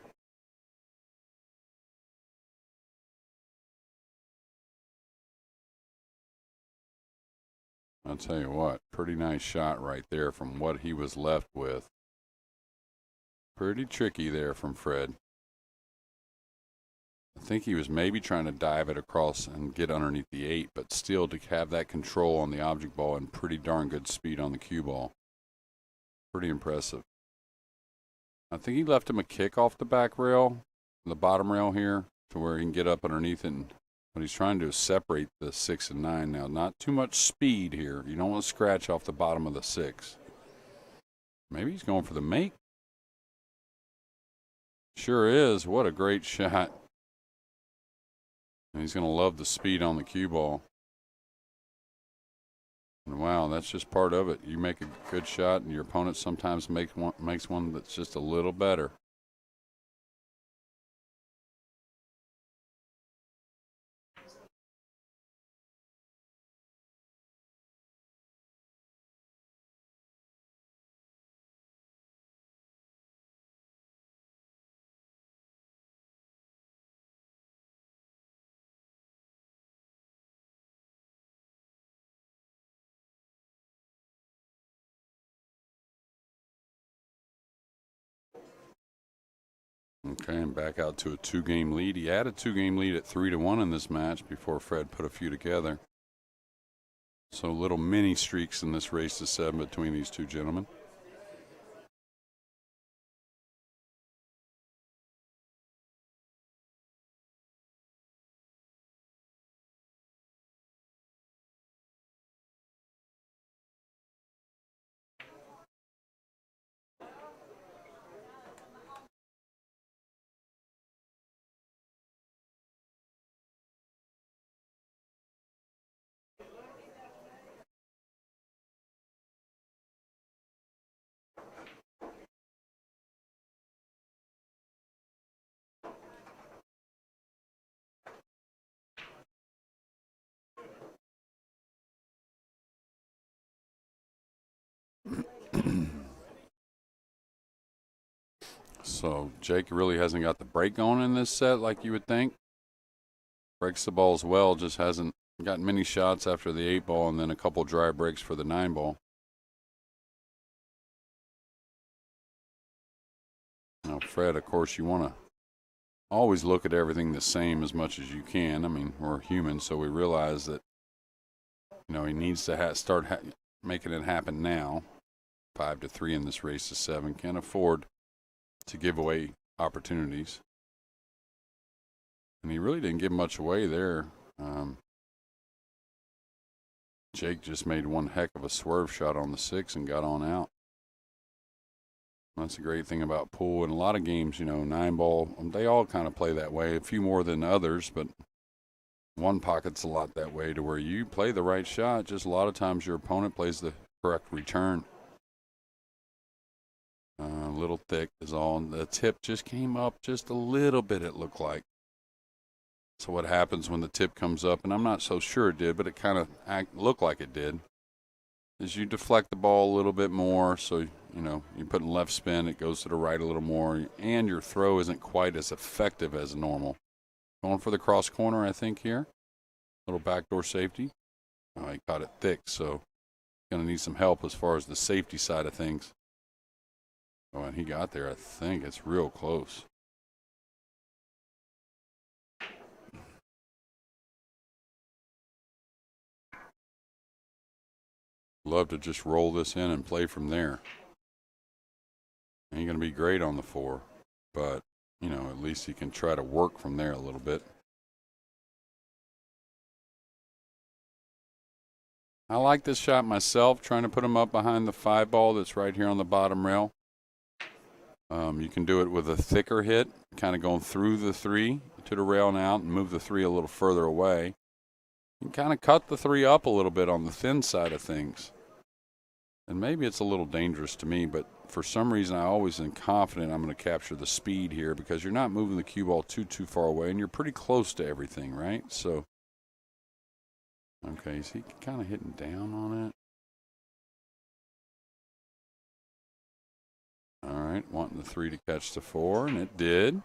I'll tell you what, pretty nice shot right there from what he was left with. Pretty tricky there from Fred. I think he was maybe trying to dive it across and get underneath the 8, but still to have that control on the object ball and pretty darn good speed on the cue ball. Pretty impressive. I think he left him a kick off the back rail, the bottom rail here, to where he can get up underneath it. And what he's trying to do is separate the 6 and 9 now. Not too much speed here. You don't want to scratch off the bottom of the 6. Maybe he's going for the make. Sure is. What a great shot. And he's going to love the speed on the cue ball. And wow, that's just part of it. You make a good shot, and your opponent sometimes makes one that's just a little better. Okay, and back out to a 2-game lead. He had a 2-game lead at 3-1 in this match before Fred put a few together. So little mini streaks in this race to 7 between these two gentlemen. So Jake really hasn't got the break going in this set like you would think. Breaks the balls well, just hasn't gotten many shots after the 8 ball and then a couple dry breaks for the 9 ball. Now, Fred, of course, you want to always look at everything the same as much as you can. I mean, we're human, so we realize that, he needs to start making it happen now. 5-3 in this race to 7. Can't afford to give away opportunities. And he really didn't give much away there. Jake just made one heck of a swerve shot on the 6 and got on out. That's a great thing about pool. In a lot of games, 9 ball, they all kind of play that way. A few more than others, but one pocket's a lot that way to where you play the right shot. Just a lot of times your opponent plays the correct return. A little thick is all. The tip just came up just a little bit, it looked like. So what happens when the tip comes up, and I'm not so sure it did, but it kind of looked like it did, is you deflect the ball a little bit more. So, you put in left spin, it goes to the right a little more, and your throw isn't quite as effective as normal. Going for the cross corner, I think, here. Little backdoor safety. Oh, he caught it thick, so going to need some help as far as the safety side of things. Oh, and he got there. I think it's real close. Love to just roll this in and play from there. Ain't going to be great on the 4, but, at least he can try to work from there a little bit. I like this shot myself, trying to put him up behind the 5 ball that's right here on the bottom rail. You can do it with a thicker hit, kind of going through the 3 to the rail and out and move the 3 a little further away. You can kind of cut the 3 up a little bit on the thin side of things. And maybe it's a little dangerous to me, but for some reason I always am confident I'm going to capture the speed here because you're not moving the cue ball too far away and you're pretty close to everything, right? So, okay, is he kind of hitting down on it? All right, wanting the 3 to catch the 4, and it did.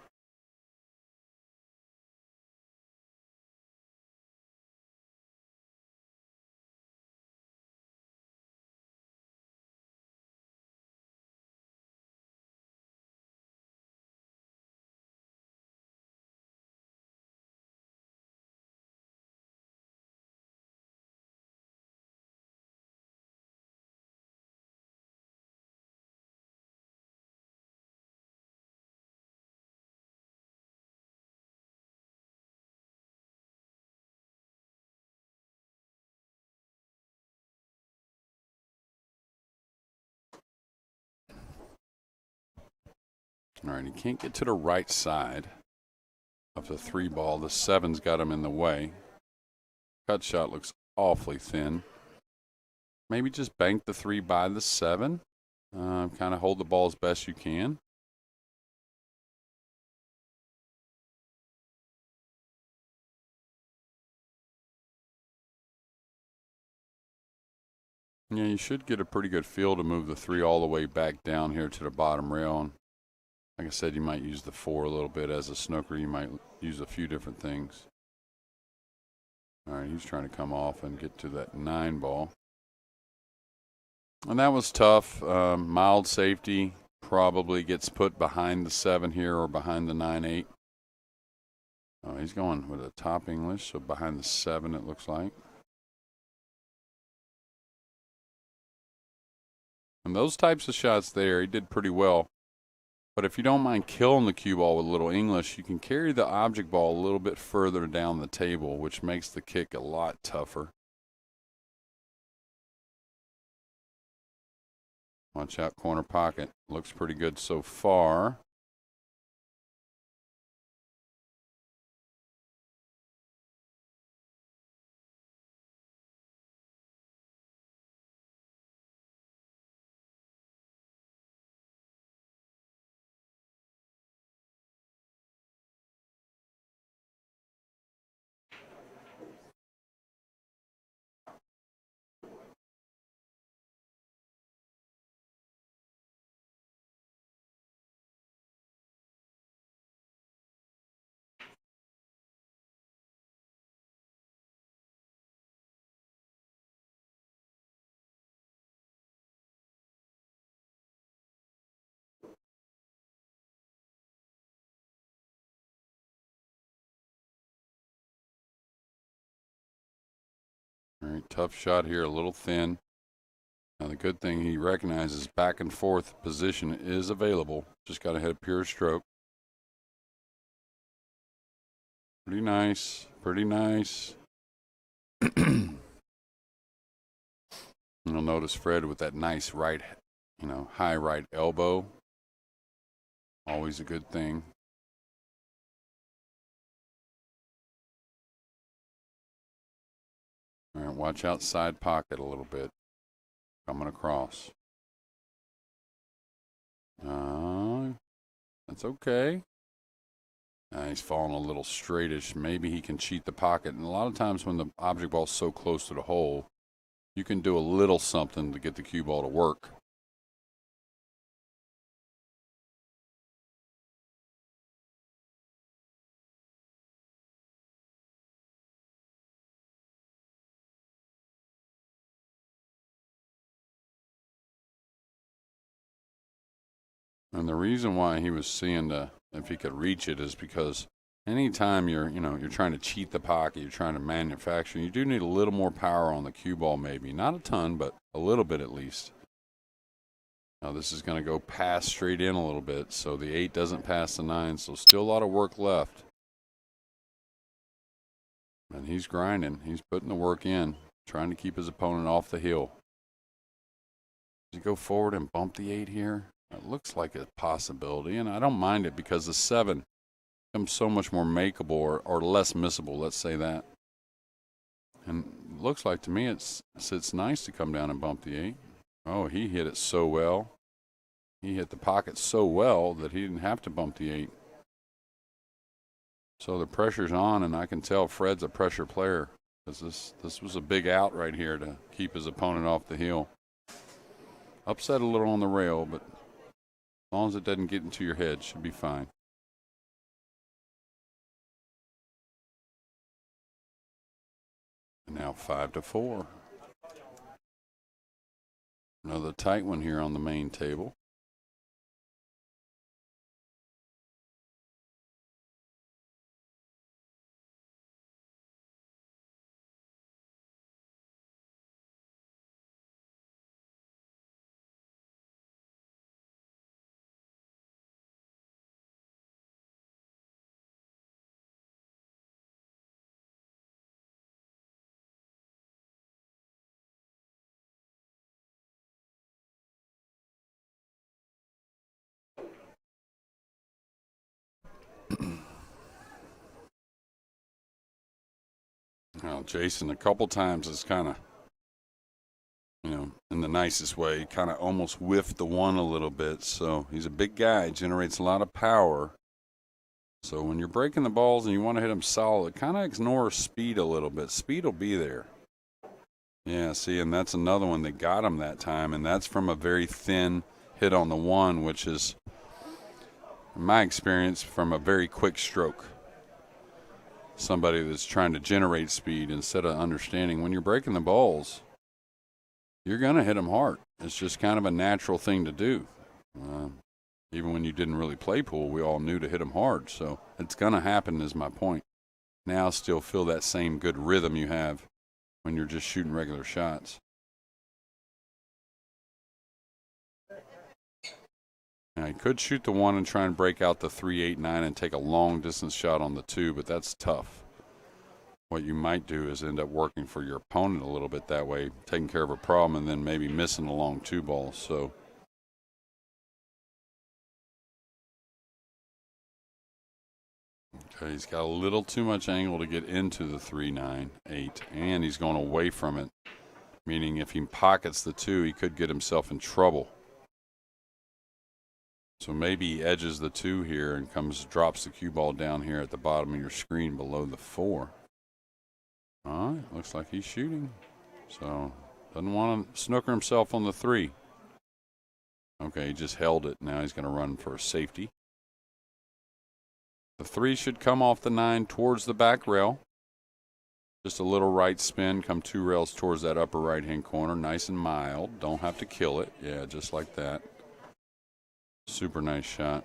All right, he can't get to the right side of the 3 ball. The 7's got him in the way. Cut shot looks awfully thin. Maybe just bank the 3 by the 7. Kind of hold the ball as best you can. Yeah, you should get a pretty good feel to move the 3 all the way back down here to the bottom rail. And like I said, you might use the 4 a little bit as a snooker. You might use a few different things. All right, he's trying to come off and get to that 9 ball. And that was tough. Mild safety probably gets put behind the 7 here or behind the 9-8. Oh, he's going with a top English, so behind the 7 it looks like. And those types of shots there, he did pretty well. But if you don't mind killing the cue ball with a little English, you can carry the object ball a little bit further down the table, which makes the kick a lot tougher. Watch out, corner pocket. Looks pretty good so far. tough shot here, a little thin. Now the good thing he recognizes back and forth position is available. Just got to hit a pure stroke. Pretty nice, pretty nice. You'll notice Fred with that nice right, high right elbow. Always a good thing. All right, watch outside pocket a little bit. Coming across. That's okay. He's falling a little straightish. Maybe he can cheat the pocket. And a lot of times when the object ball's so close to the hole, you can do a little something to get the cue ball to work. And the reason why he was seeing if he could reach it is because anytime you're trying to cheat the pocket, you're trying to manufacture, you do need a little more power on the cue ball maybe. Not a ton, but a little bit at least. Now this is going to go pass straight in a little bit, so the 8 doesn't pass the 9, so still a lot of work left. And he's grinding. He's putting the work in, trying to keep his opponent off the heel. Does he go forward and bump the 8 here? It looks like a possibility, and I don't mind it because the 7 becomes so much more makeable or less missable, let's say that. And it looks like to me it's nice to come down and bump the 8. Oh, he hit it so well. He hit the pocket so well that he didn't have to bump the 8. So the pressure's on, and I can tell Fred's a pressure player because this was a big out right here to keep his opponent off the heel. Upset a little on the rail, but as long as it doesn't get into your head, should be fine. And now 5-4. Another tight one here on the main table. Now, Jason, a couple times has kind of, in the nicest way, kind of almost whiffed the 1 a little bit. So he's a big guy, generates a lot of power. So when you're breaking the balls and you want to hit them solid, kind of ignore speed a little bit. Speed will be there. Yeah, see, and that's another one that got him that time, and that's from a very thin hit on the 1, which is, in my experience, from a very quick stroke. Somebody that's trying to generate speed instead of understanding when you're breaking the balls, you're going to hit them hard. It's just kind of a natural thing to do. Even when you didn't really play pool, we all knew to hit them hard. So it's going to happen is my point. Now still feel that same good rhythm you have when you're just shooting regular shots. Now, he could shoot the 1 and try and break out the 3, 8, 9 and take a long distance shot on the 2, but that's tough. What you might do is end up working for your opponent a little bit that way, taking care of a problem and then maybe missing a long 2 ball. So okay, he's got a little too much angle to get into the 3, 9, 8, and he's going away from it, meaning if he pockets the 2, he could get himself in trouble. So maybe he edges the 2 here and drops the cue ball down here at the bottom of your screen below the 4. All right, looks like he's shooting. So doesn't want to snooker himself on the 3. Okay, he just held it. Now he's going to run for a safety. The 3 should come off the 9 towards the back rail. Just a little right spin, come 2 rails towards that upper right-hand corner. Nice and mild. Don't have to kill it. Yeah, just like that. Super nice shot.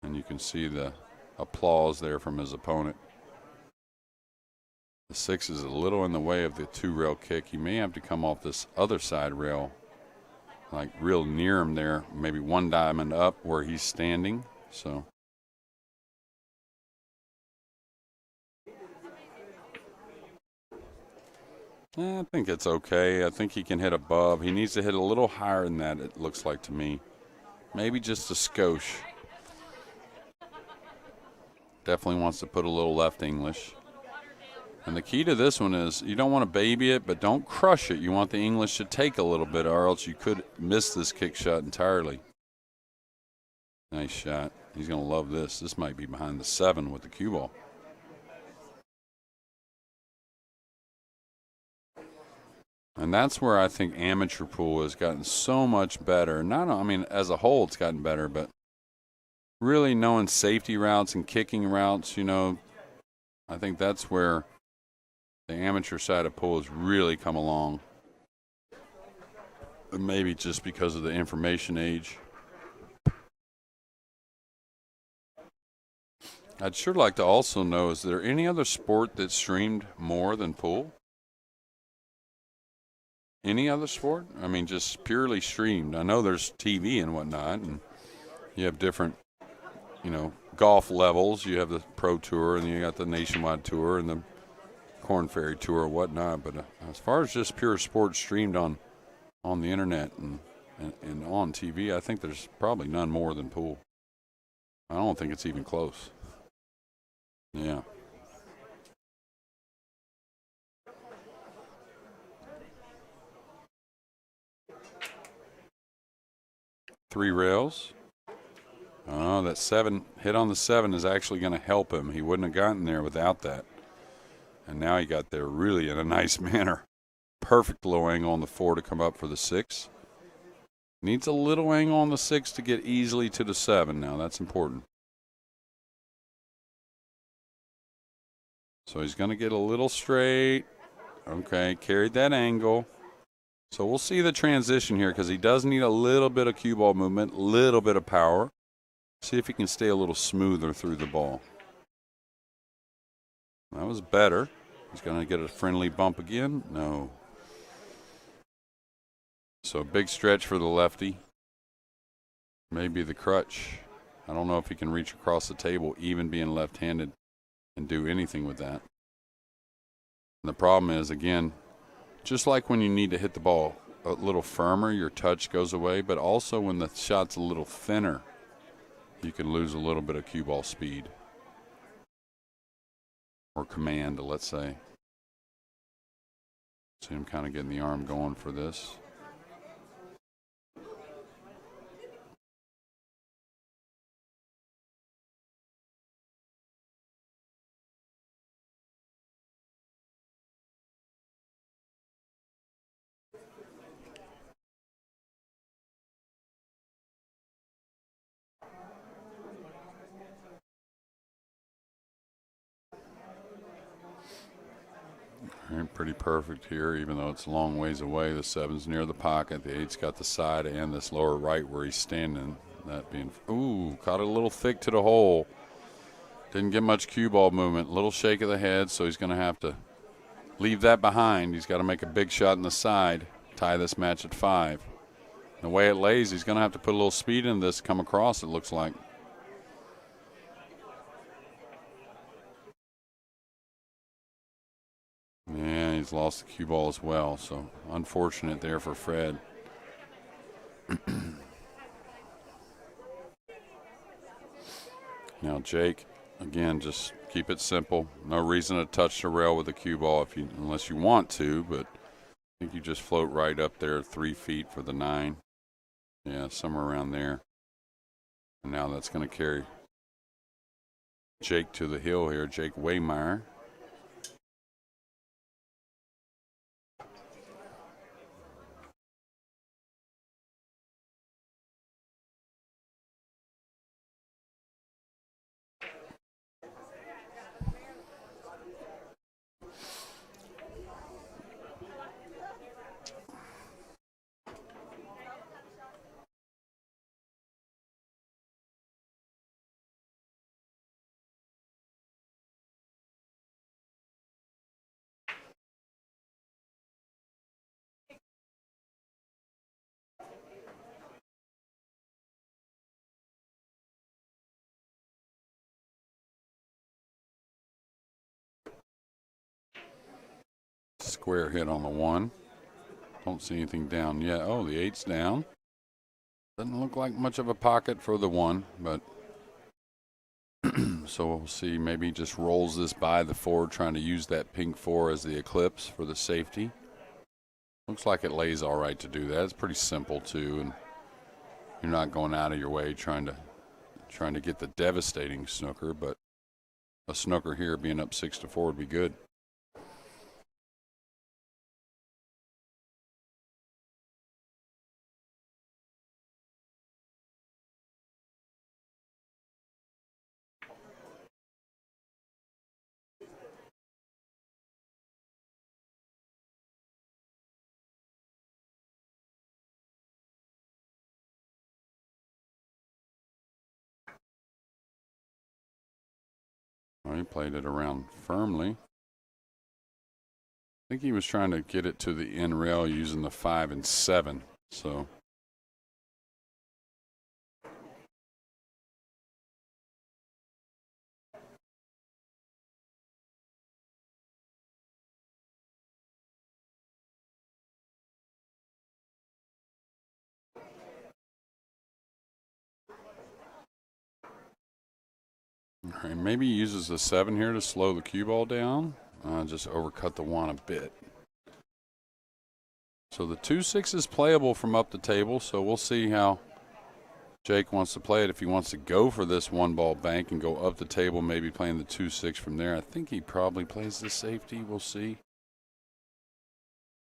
And you can see the applause there from his opponent. The 6 is a little in the way of the 2-rail kick. He may have to come off this other side rail, like real near him there, maybe 1 diamond up where he's standing. So I think it's okay. I think he can hit above. He needs to hit a little higher than that, it looks like to me. Maybe just a skosh. Definitely wants to put a little left English. And the key to this one is you don't want to baby it, but don't crush it. You want the English to take a little bit, or else you could miss this kick shot entirely. Nice shot. He's going to love this. This might be behind the 7 with the cue ball. And that's where I think amateur pool has gotten so much better. I mean, as a whole, it's gotten better, but really knowing safety routes and kicking routes, I think that's where the amateur side of pool has really come along. Maybe just because of the information age. I'd sure like to also know, is there any other sport that's streamed more than pool? Any other sport? I mean, just purely streamed. I know there's TV and whatnot, and you have different, golf levels. You have the Pro Tour, and you got the Nationwide Tour and the Korn Ferry Tour or whatnot. But as far as just pure sports streamed on the internet and on TV, I think there's probably none more than pool. I don't think it's even close. Yeah. Three rails. Oh, that 7 hit on the 7 is actually going to help him. He wouldn't have gotten there without that. And now he got there really in a nice manner. Perfect low angle on the 4 to come up for the 6. Needs a little angle on the 6 to get easily to the 7 now. That's important. So he's going to get a little straight. Okay, carried that angle. So we'll see the transition here because he does need a little bit of cue ball movement, little bit of power. See if he can stay a little smoother through the ball. That was better. He's going to get a friendly bump again. No. So big stretch for the lefty. Maybe the crutch. I don't know if he can reach across the table, even being left-handed, and do anything with that. And the problem is, again, just like when you need to hit the ball a little firmer, your touch goes away, but also when the shot's a little thinner, you can lose a little bit of cue ball speed or command, let's say. See him kind of getting the arm going for this. Pretty perfect here, even though it's a long ways away. The 7's near the pocket. The 8's got the side and this lower right where he's standing. That being, ooh, caught it a little thick to the hole. Didn't get much cue ball movement. Little shake of the head, so he's going to have to leave that behind. He's got to make a big shot in the side, tie this match at 5. The way it lays, he's going to have to put a little speed in this, come across, it looks like. Yeah, he's lost the cue ball as well, so unfortunate there for Fred. Now Jake, again, just keep it simple. No reason to touch the rail with the cue ball unless you want to, but I think you just float right up there 3 feet for the 9. Yeah, somewhere around there. And now that's going to carry Jake to the hill here, Jake Waymire. Square hit on the 1. Don't see anything down yet. Oh, the 8's down. Doesn't look like much of a pocket for the 1, but so we'll see. Maybe he just rolls this by the 4, trying to use that pink 4 as the eclipse for the safety. Looks like it lays all right to do that. It's pretty simple too, and you're not going out of your way trying to get the devastating snooker, but a snooker here being up 6-4 would be good. Well, he played it around firmly. I think he was trying to get it to the end rail using the 5 and 7. So all right, maybe he uses the 7 here to slow the cue ball down. Just overcut the 1 a bit. So the 2-6 is playable from up the table, so we'll see how Jake wants to play it. If he wants to go for this 1-ball bank and go up the table, maybe playing the 2-6 from there. I think he probably plays the safety. We'll see.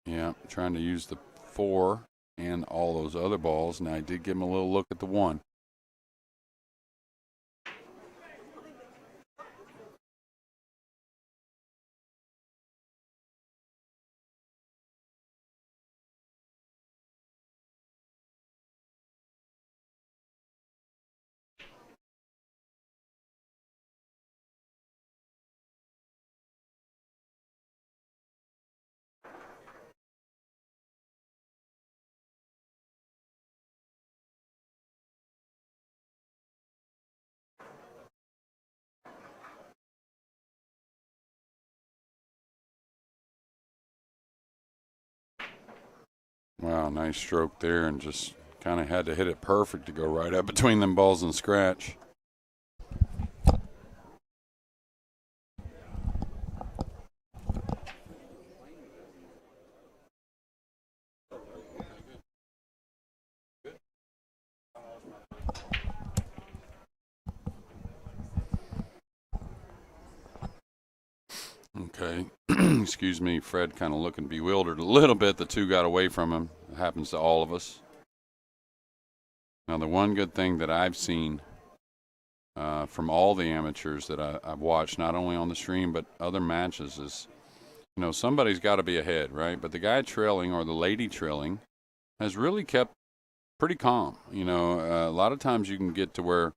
Yeah, trying to use the 4 and all those other balls. Now I did give him a little look at the 1. Wow, nice stroke there, and just kind of had to hit it perfect to go right up between them balls and scratch. Okay, excuse me, Fred kind of looking bewildered a little bit. The 2 got away from him. It happens to all of us. Now, the one good thing that I've seen from all the amateurs that I've watched, not only on the stream but other matches, is, you know, somebody's got to be ahead, right? But the guy trailing or the lady trailing has really kept pretty calm. You know, a lot of times you can get to where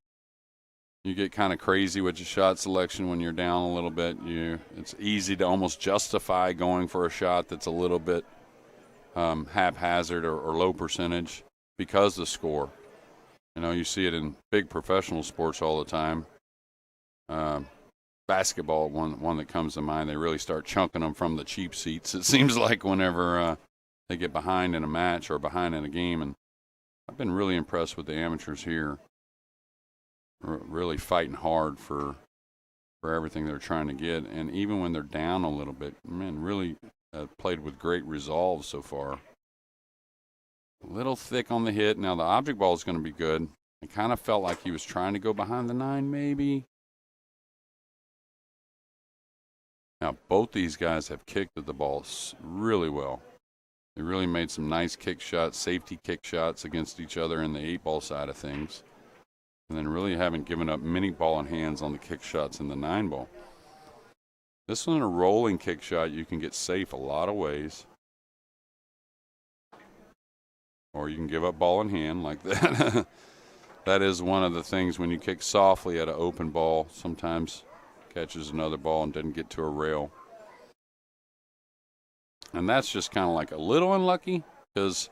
you get kind of crazy with your shot selection when you're down a little bit. It's easy to almost justify going for a shot that's a little bit haphazard or low percentage because of the score. You know, you see it in big professional sports all the time. Basketball, one that comes to mind, they really start chunking them from the cheap seats. It seems like whenever they get behind in a match or behind in a game. And I've been really impressed with the amateurs here. Really fighting hard for everything they're trying to get, and even when they're down a little bit, man, really played with great resolve so far. A little thick on the hit. Now the object ball is going to be good. It kind of felt like he was trying to go behind the 9 maybe. Now both these guys have kicked at the ball really well. They really made some nice kick shots, safety kick shots against each other in the 8-ball side of things. And then really haven't given up many ball in hands on the kick shots in the 9-ball. This one, a rolling kick shot, you can get safe a lot of ways. Or you can give up ball in hand like that. That is one of the things when you kick softly at an open ball, sometimes catches another ball and doesn't get to a rail. And that's just kind of like a little unlucky, because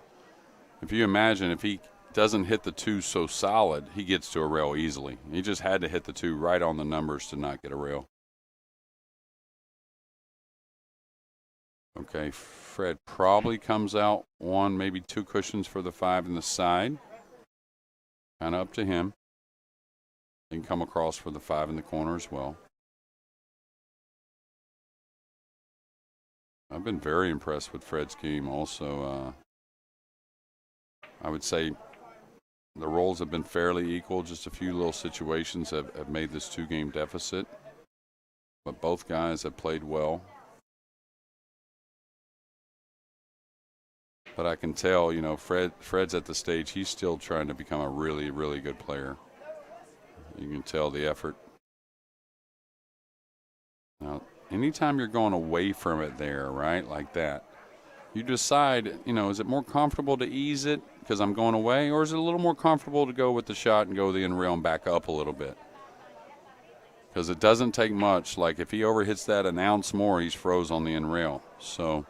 if you imagine if he doesn't hit the 2 so solid, he gets to a rail easily. He just had to hit the 2 right on the numbers to not get a rail. Okay, Fred probably comes out one, maybe two cushions for the 5 in the side. Kind of up to him. He can come across for the 5 in the corner as well. I've been very impressed with Fred's game also. I would say the roles have been fairly equal. Just a few little situations have made this 2-game deficit. But both guys have played well. But I can tell, you know, Fred's at the stage, he's still trying to become a really, really good player. You can tell the effort. Now, anytime you're going away from it there, right, like that, you decide, you know, is it more comfortable to ease it because I'm going away, or is it a little more comfortable to go with the shot and go the end rail and back up a little bit? Because it doesn't take much. Like if he overhits that an ounce more, he's froze on the end rail. So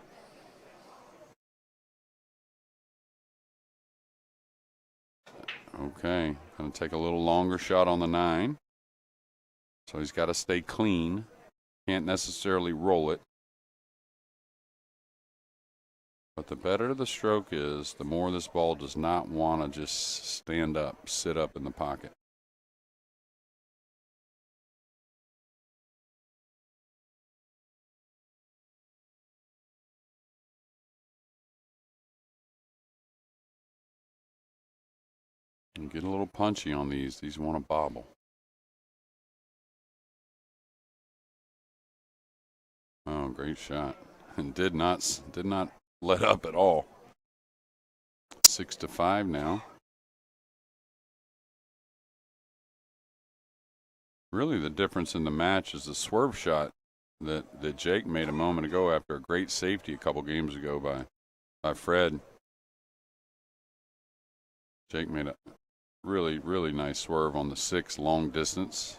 okay, going to take a little longer shot on the 9. So he's got to stay clean. Can't necessarily roll it. But the better the stroke is, the more this ball does not want to just stand up, sit up in the pocket. And get a little punchy on these. These want to bobble. Oh, great shot. And did not let up at all. 6-5 now. Really the difference in the match is the swerve shot that Jake made a moment ago after a great safety a couple games ago by Fred. Jake made a really, really nice swerve on the 6 long distance.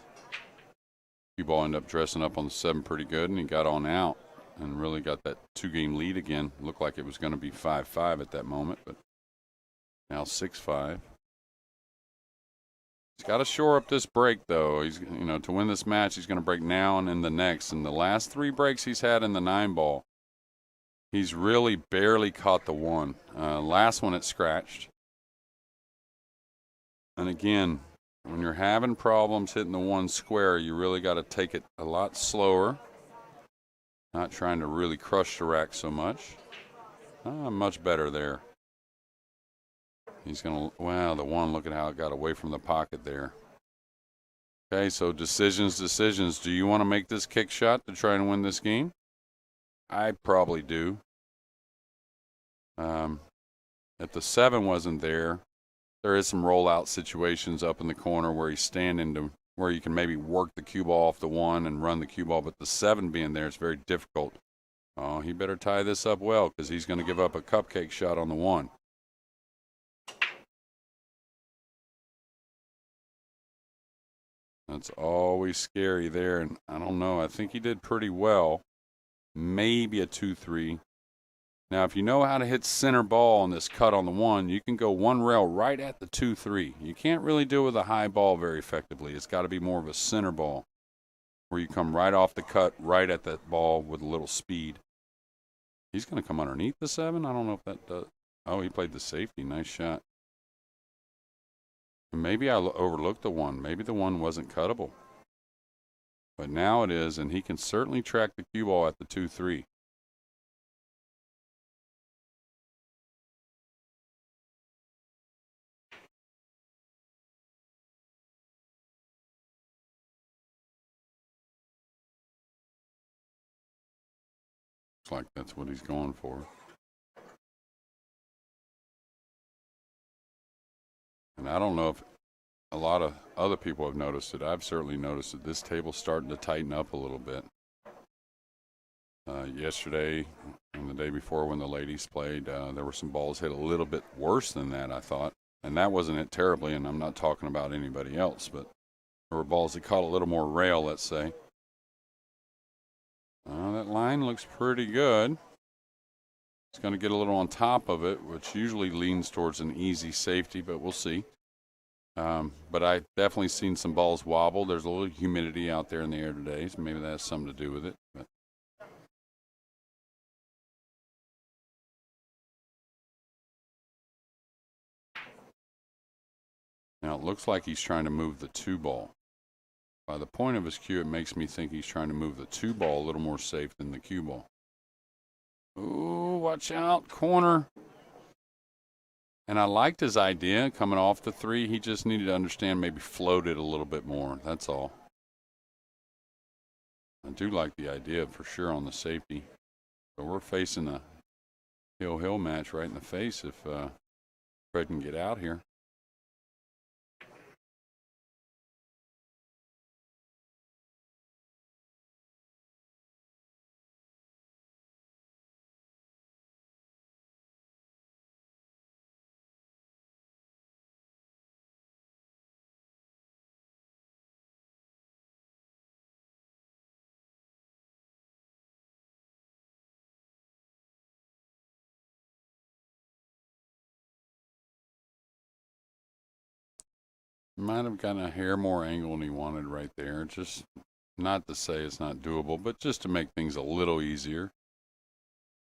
Cue ball ended up dressing up on the 7 pretty good, and he got on out and really got that 2-game lead again. Looked like it was going to be 5-5 at that moment, but now 6-5. He's got to shore up this break, though. He's, you know, to win this match, he's going to break now and in the next. And the last 3 breaks he's had in the 9 ball, he's really barely caught the 1. Last one it scratched. And again, when you're having problems hitting the 1 square, you really got to take it a lot slower. Not trying to really crush the rack so much. Much better there. He's going to, wow, the 1, look at how it got away from the pocket there. Okay, so decisions. Do you want to make this kick shot to try and win this game? I probably do. If the 7 wasn't there, there is some rollout situations up in the corner where he's standing to where you can maybe work the cue ball off the 1 and run the cue ball, but the 7 being there, it's very difficult. Oh, he better tie this up well because he's going to give up a cupcake shot on the 1. That's always scary there, and I don't know. I think he did pretty well. Maybe a 2-3. Now, if you know how to hit center ball on this cut on the 1, you can go 1 rail right at the 2-3. You can't really do it with a high ball very effectively. It's got to be more of a center ball where you come right off the cut, right at that ball with a little speed. He's going to come underneath the 7. I don't know if that does. Oh, he played the safety. Nice shot. Maybe I overlooked the 1. Maybe the 1 wasn't cuttable. But now it is, and he can certainly track the cue ball at the 2-3. Looks like that's what he's going for. And I don't know if a lot of other people have noticed it. I've certainly noticed that this table's starting to tighten up a little bit. Yesterday and the day before when the ladies played, there were some balls hit a little bit worse than that, I thought. And that wasn't hit terribly, and I'm not talking about anybody else, but there were balls that caught a little more rail, let's say. That line looks pretty good. It's going to get a little on top of it, which usually leans towards an easy safety, but we'll see. But I definitely seen some balls wobble. There's a little humidity out there in the air today, so maybe that has something to do with it. But Now it looks like he's trying to move the 2-ball. By the point of his cue, it makes me think he's trying to move the 2-ball a little more safe than the cue ball. Ooh, watch out, corner. And I liked his idea coming off the 3. He just needed to understand, maybe float it a little bit more. That's all. I do like the idea for sure on the safety. But we're facing a hill match right in the face if Fred can get out here. Might have gotten a hair more angle than he wanted right there. Just not to say it's not doable, but just to make things a little easier.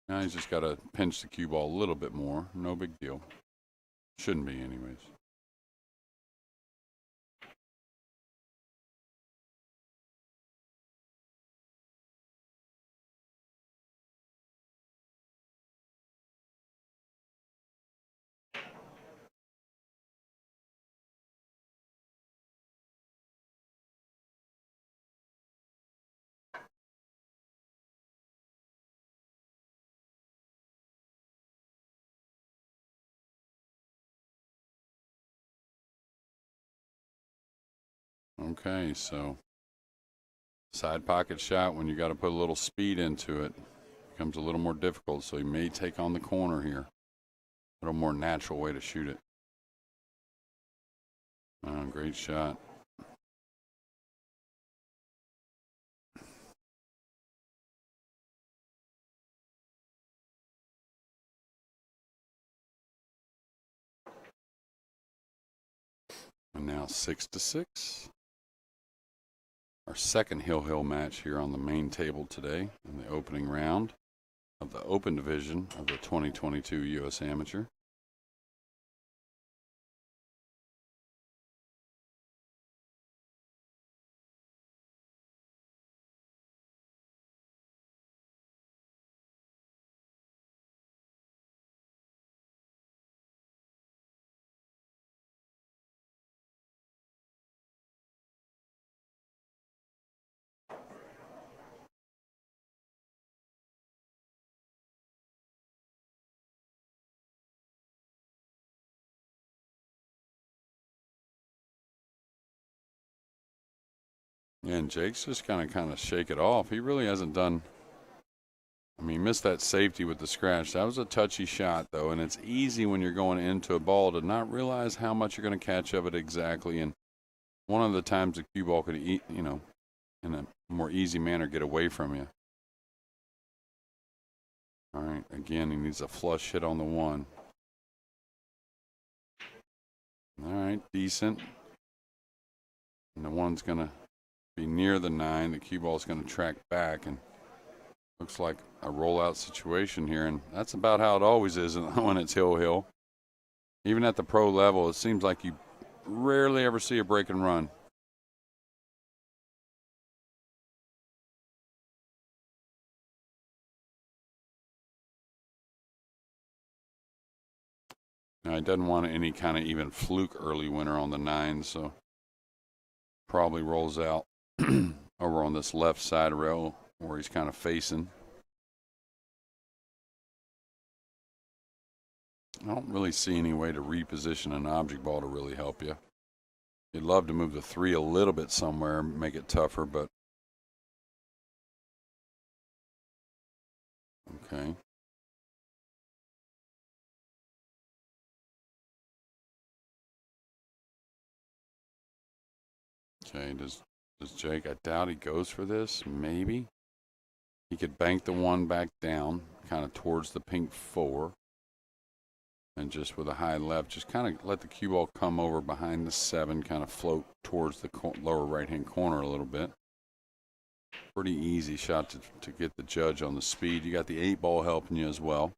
Now he's just got to pinch the cue ball a little bit more. No big deal. Shouldn't be anyways. Okay, so side pocket shot, when you got to put a little speed into it, becomes a little more difficult. So he may take on the corner here. A little more natural way to shoot it. Oh, great shot. And now 6-6. Our second hill match here on the main table today in the opening round of the Open Division of the 2022 U.S. Amateur. And Jake's just kind of shake it off. He really hasn't done. I mean, he missed that safety with the scratch. That was a touchy shot, though, and it's easy when you're going into a ball to not realize how much you're going to catch of it exactly. And one of the times the cue ball could, in a more easy manner, get away from you. All right, again, he needs a flush hit on the 1. All right, decent. And the 1's going to be near the 9. The cue ball is going to track back, and looks like a rollout situation here. And that's about how it always is when it's hill. Even at the pro level, it seems like you rarely ever see a break and run. Now, he doesn't want any kind of even fluke early winner on the 9, so probably rolls out over on this left side rail where he's kind of facing. I don't really see any way to reposition an object ball to really help you. You'd love to move the 3 a little bit somewhere, make it tougher, but okay. Okay, does Jake, I doubt he goes for this, maybe. He could bank the 1 back down, kind of towards the pink 4. And just with a high left, just kind of let the cue ball come over behind the 7, kind of float towards the lower right-hand corner a little bit. Pretty easy shot to get the judge on the speed. You got the 8 ball helping you as well.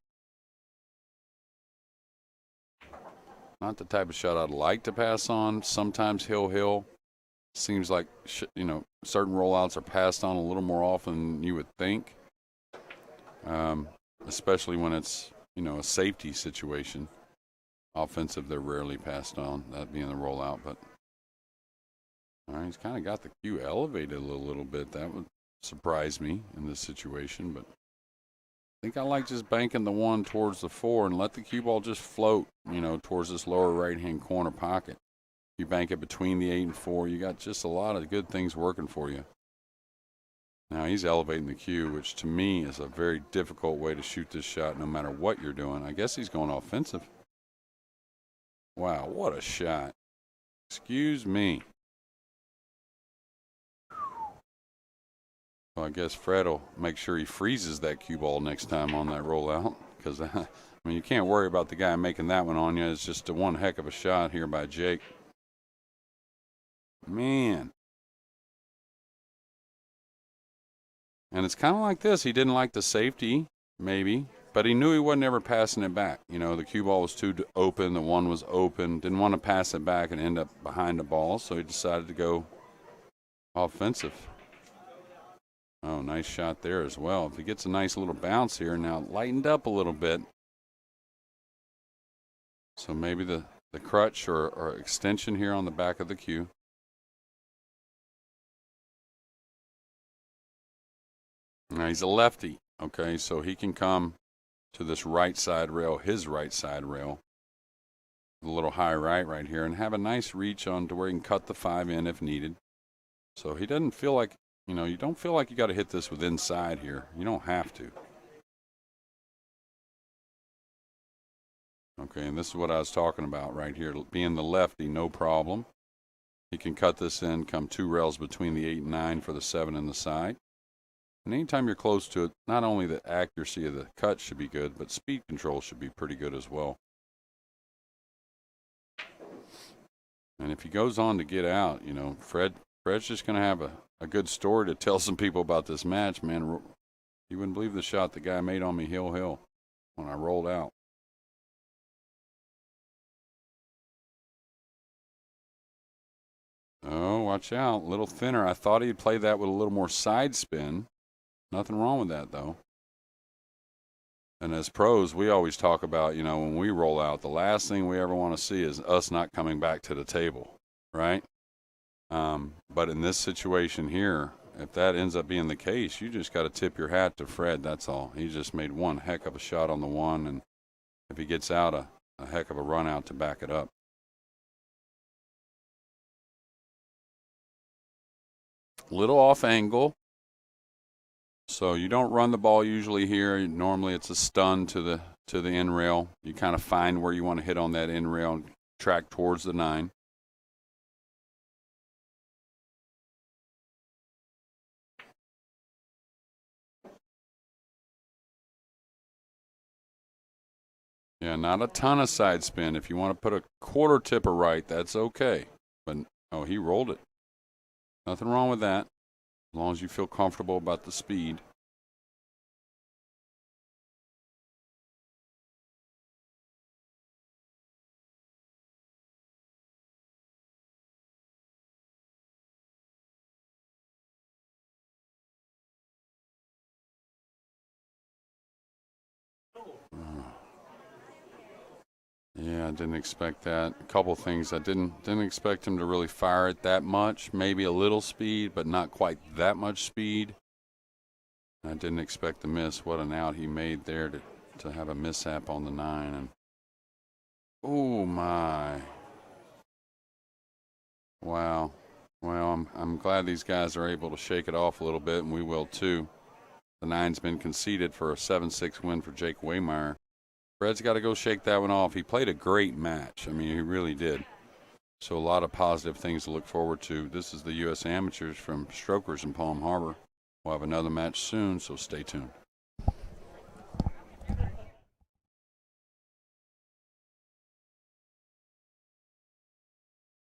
Not the type of shot I'd like to pass on. Sometimes hill. Seems like, certain rollouts are passed on a little more often than you would think, especially when it's, a safety situation. Offensive, they're rarely passed on, that being the rollout. But, all right, he's kind of got the cue elevated a little bit. That would surprise me in this situation. But I think I like just banking the 1 towards the 4 and let the cue ball just float, towards this lower right-hand corner pocket. You bank it between the 8 and 4, you got just a lot of good things working for you. Now he's elevating the cue, which to me is a very difficult way to shoot this shot no matter what you're doing. I guess he's going offensive. Wow, what a shot. Excuse me. Well, I guess Fred will make sure he freezes that cue ball next time on that rollout, because, you can't worry about the guy making that one on you. It's just one heck of a shot here by Jake. Man. And it's kind of like this. He didn't like the safety, maybe, but he knew he wasn't ever passing it back. The cue ball was too open. The 1 was open. Didn't want to pass it back and end up behind the ball, so he decided to go offensive. Oh, nice shot there as well. If he gets a nice little bounce here, now lightened up a little bit. So maybe the crutch or extension here on the back of the cue. Now he's a lefty, okay, so he can come to this right side rail, his right side rail, a little high right here, and have a nice reach on to where he can cut the 5 in if needed. So he doesn't feel like, you don't feel like you got to hit this with inside here. You don't have to. Okay, and this is what I was talking about right here. Being the lefty, no problem. He can cut this in, come 2 rails between the 8 and 9 for the 7 in the side. And anytime you're close to it, not only the accuracy of the cut should be good, but speed control should be pretty good as well. And if he goes on to get out, Fred's just going to have a good story to tell some people about this match, man. You wouldn't believe the shot the guy made on me hill when I rolled out. Oh, watch out. A little thinner. I thought he'd play that with a little more side spin. Nothing wrong with that, though. And as pros, we always talk about, when we roll out, the last thing we ever want to see is us not coming back to the table, right? But in this situation here, if that ends up being the case, you just got to tip your hat to Fred, that's all. He just made one heck of a shot on the 1, and if he gets out, a heck of a run out to back it up. Little off angle. So you don't run the ball usually here. Normally it's a stun to the end rail. You kind of find where you want to hit on that end rail and track towards the 9. Yeah, not a ton of side spin. If you want to put a quarter tipper right, that's okay. But, oh, he rolled it. Nothing wrong with that, as long as you feel comfortable about the speed. Yeah, I didn't expect that. A couple things. I didn't expect him to really fire it that much. Maybe a little speed, but not quite that much speed. I didn't expect the miss. What an out he made there to have a mishap on the 9. And oh my! Wow. Well, I'm glad these guys are able to shake it off a little bit, and we will too. The 9's been conceded for a 7-6 win for Jake Waymire. Fred's got to go shake that one off. He played a great match. I mean, he really did. So a lot of positive things to look forward to. This is the U.S. Amateurs from Strokers in Palm Harbor. We'll have another match soon, so stay tuned.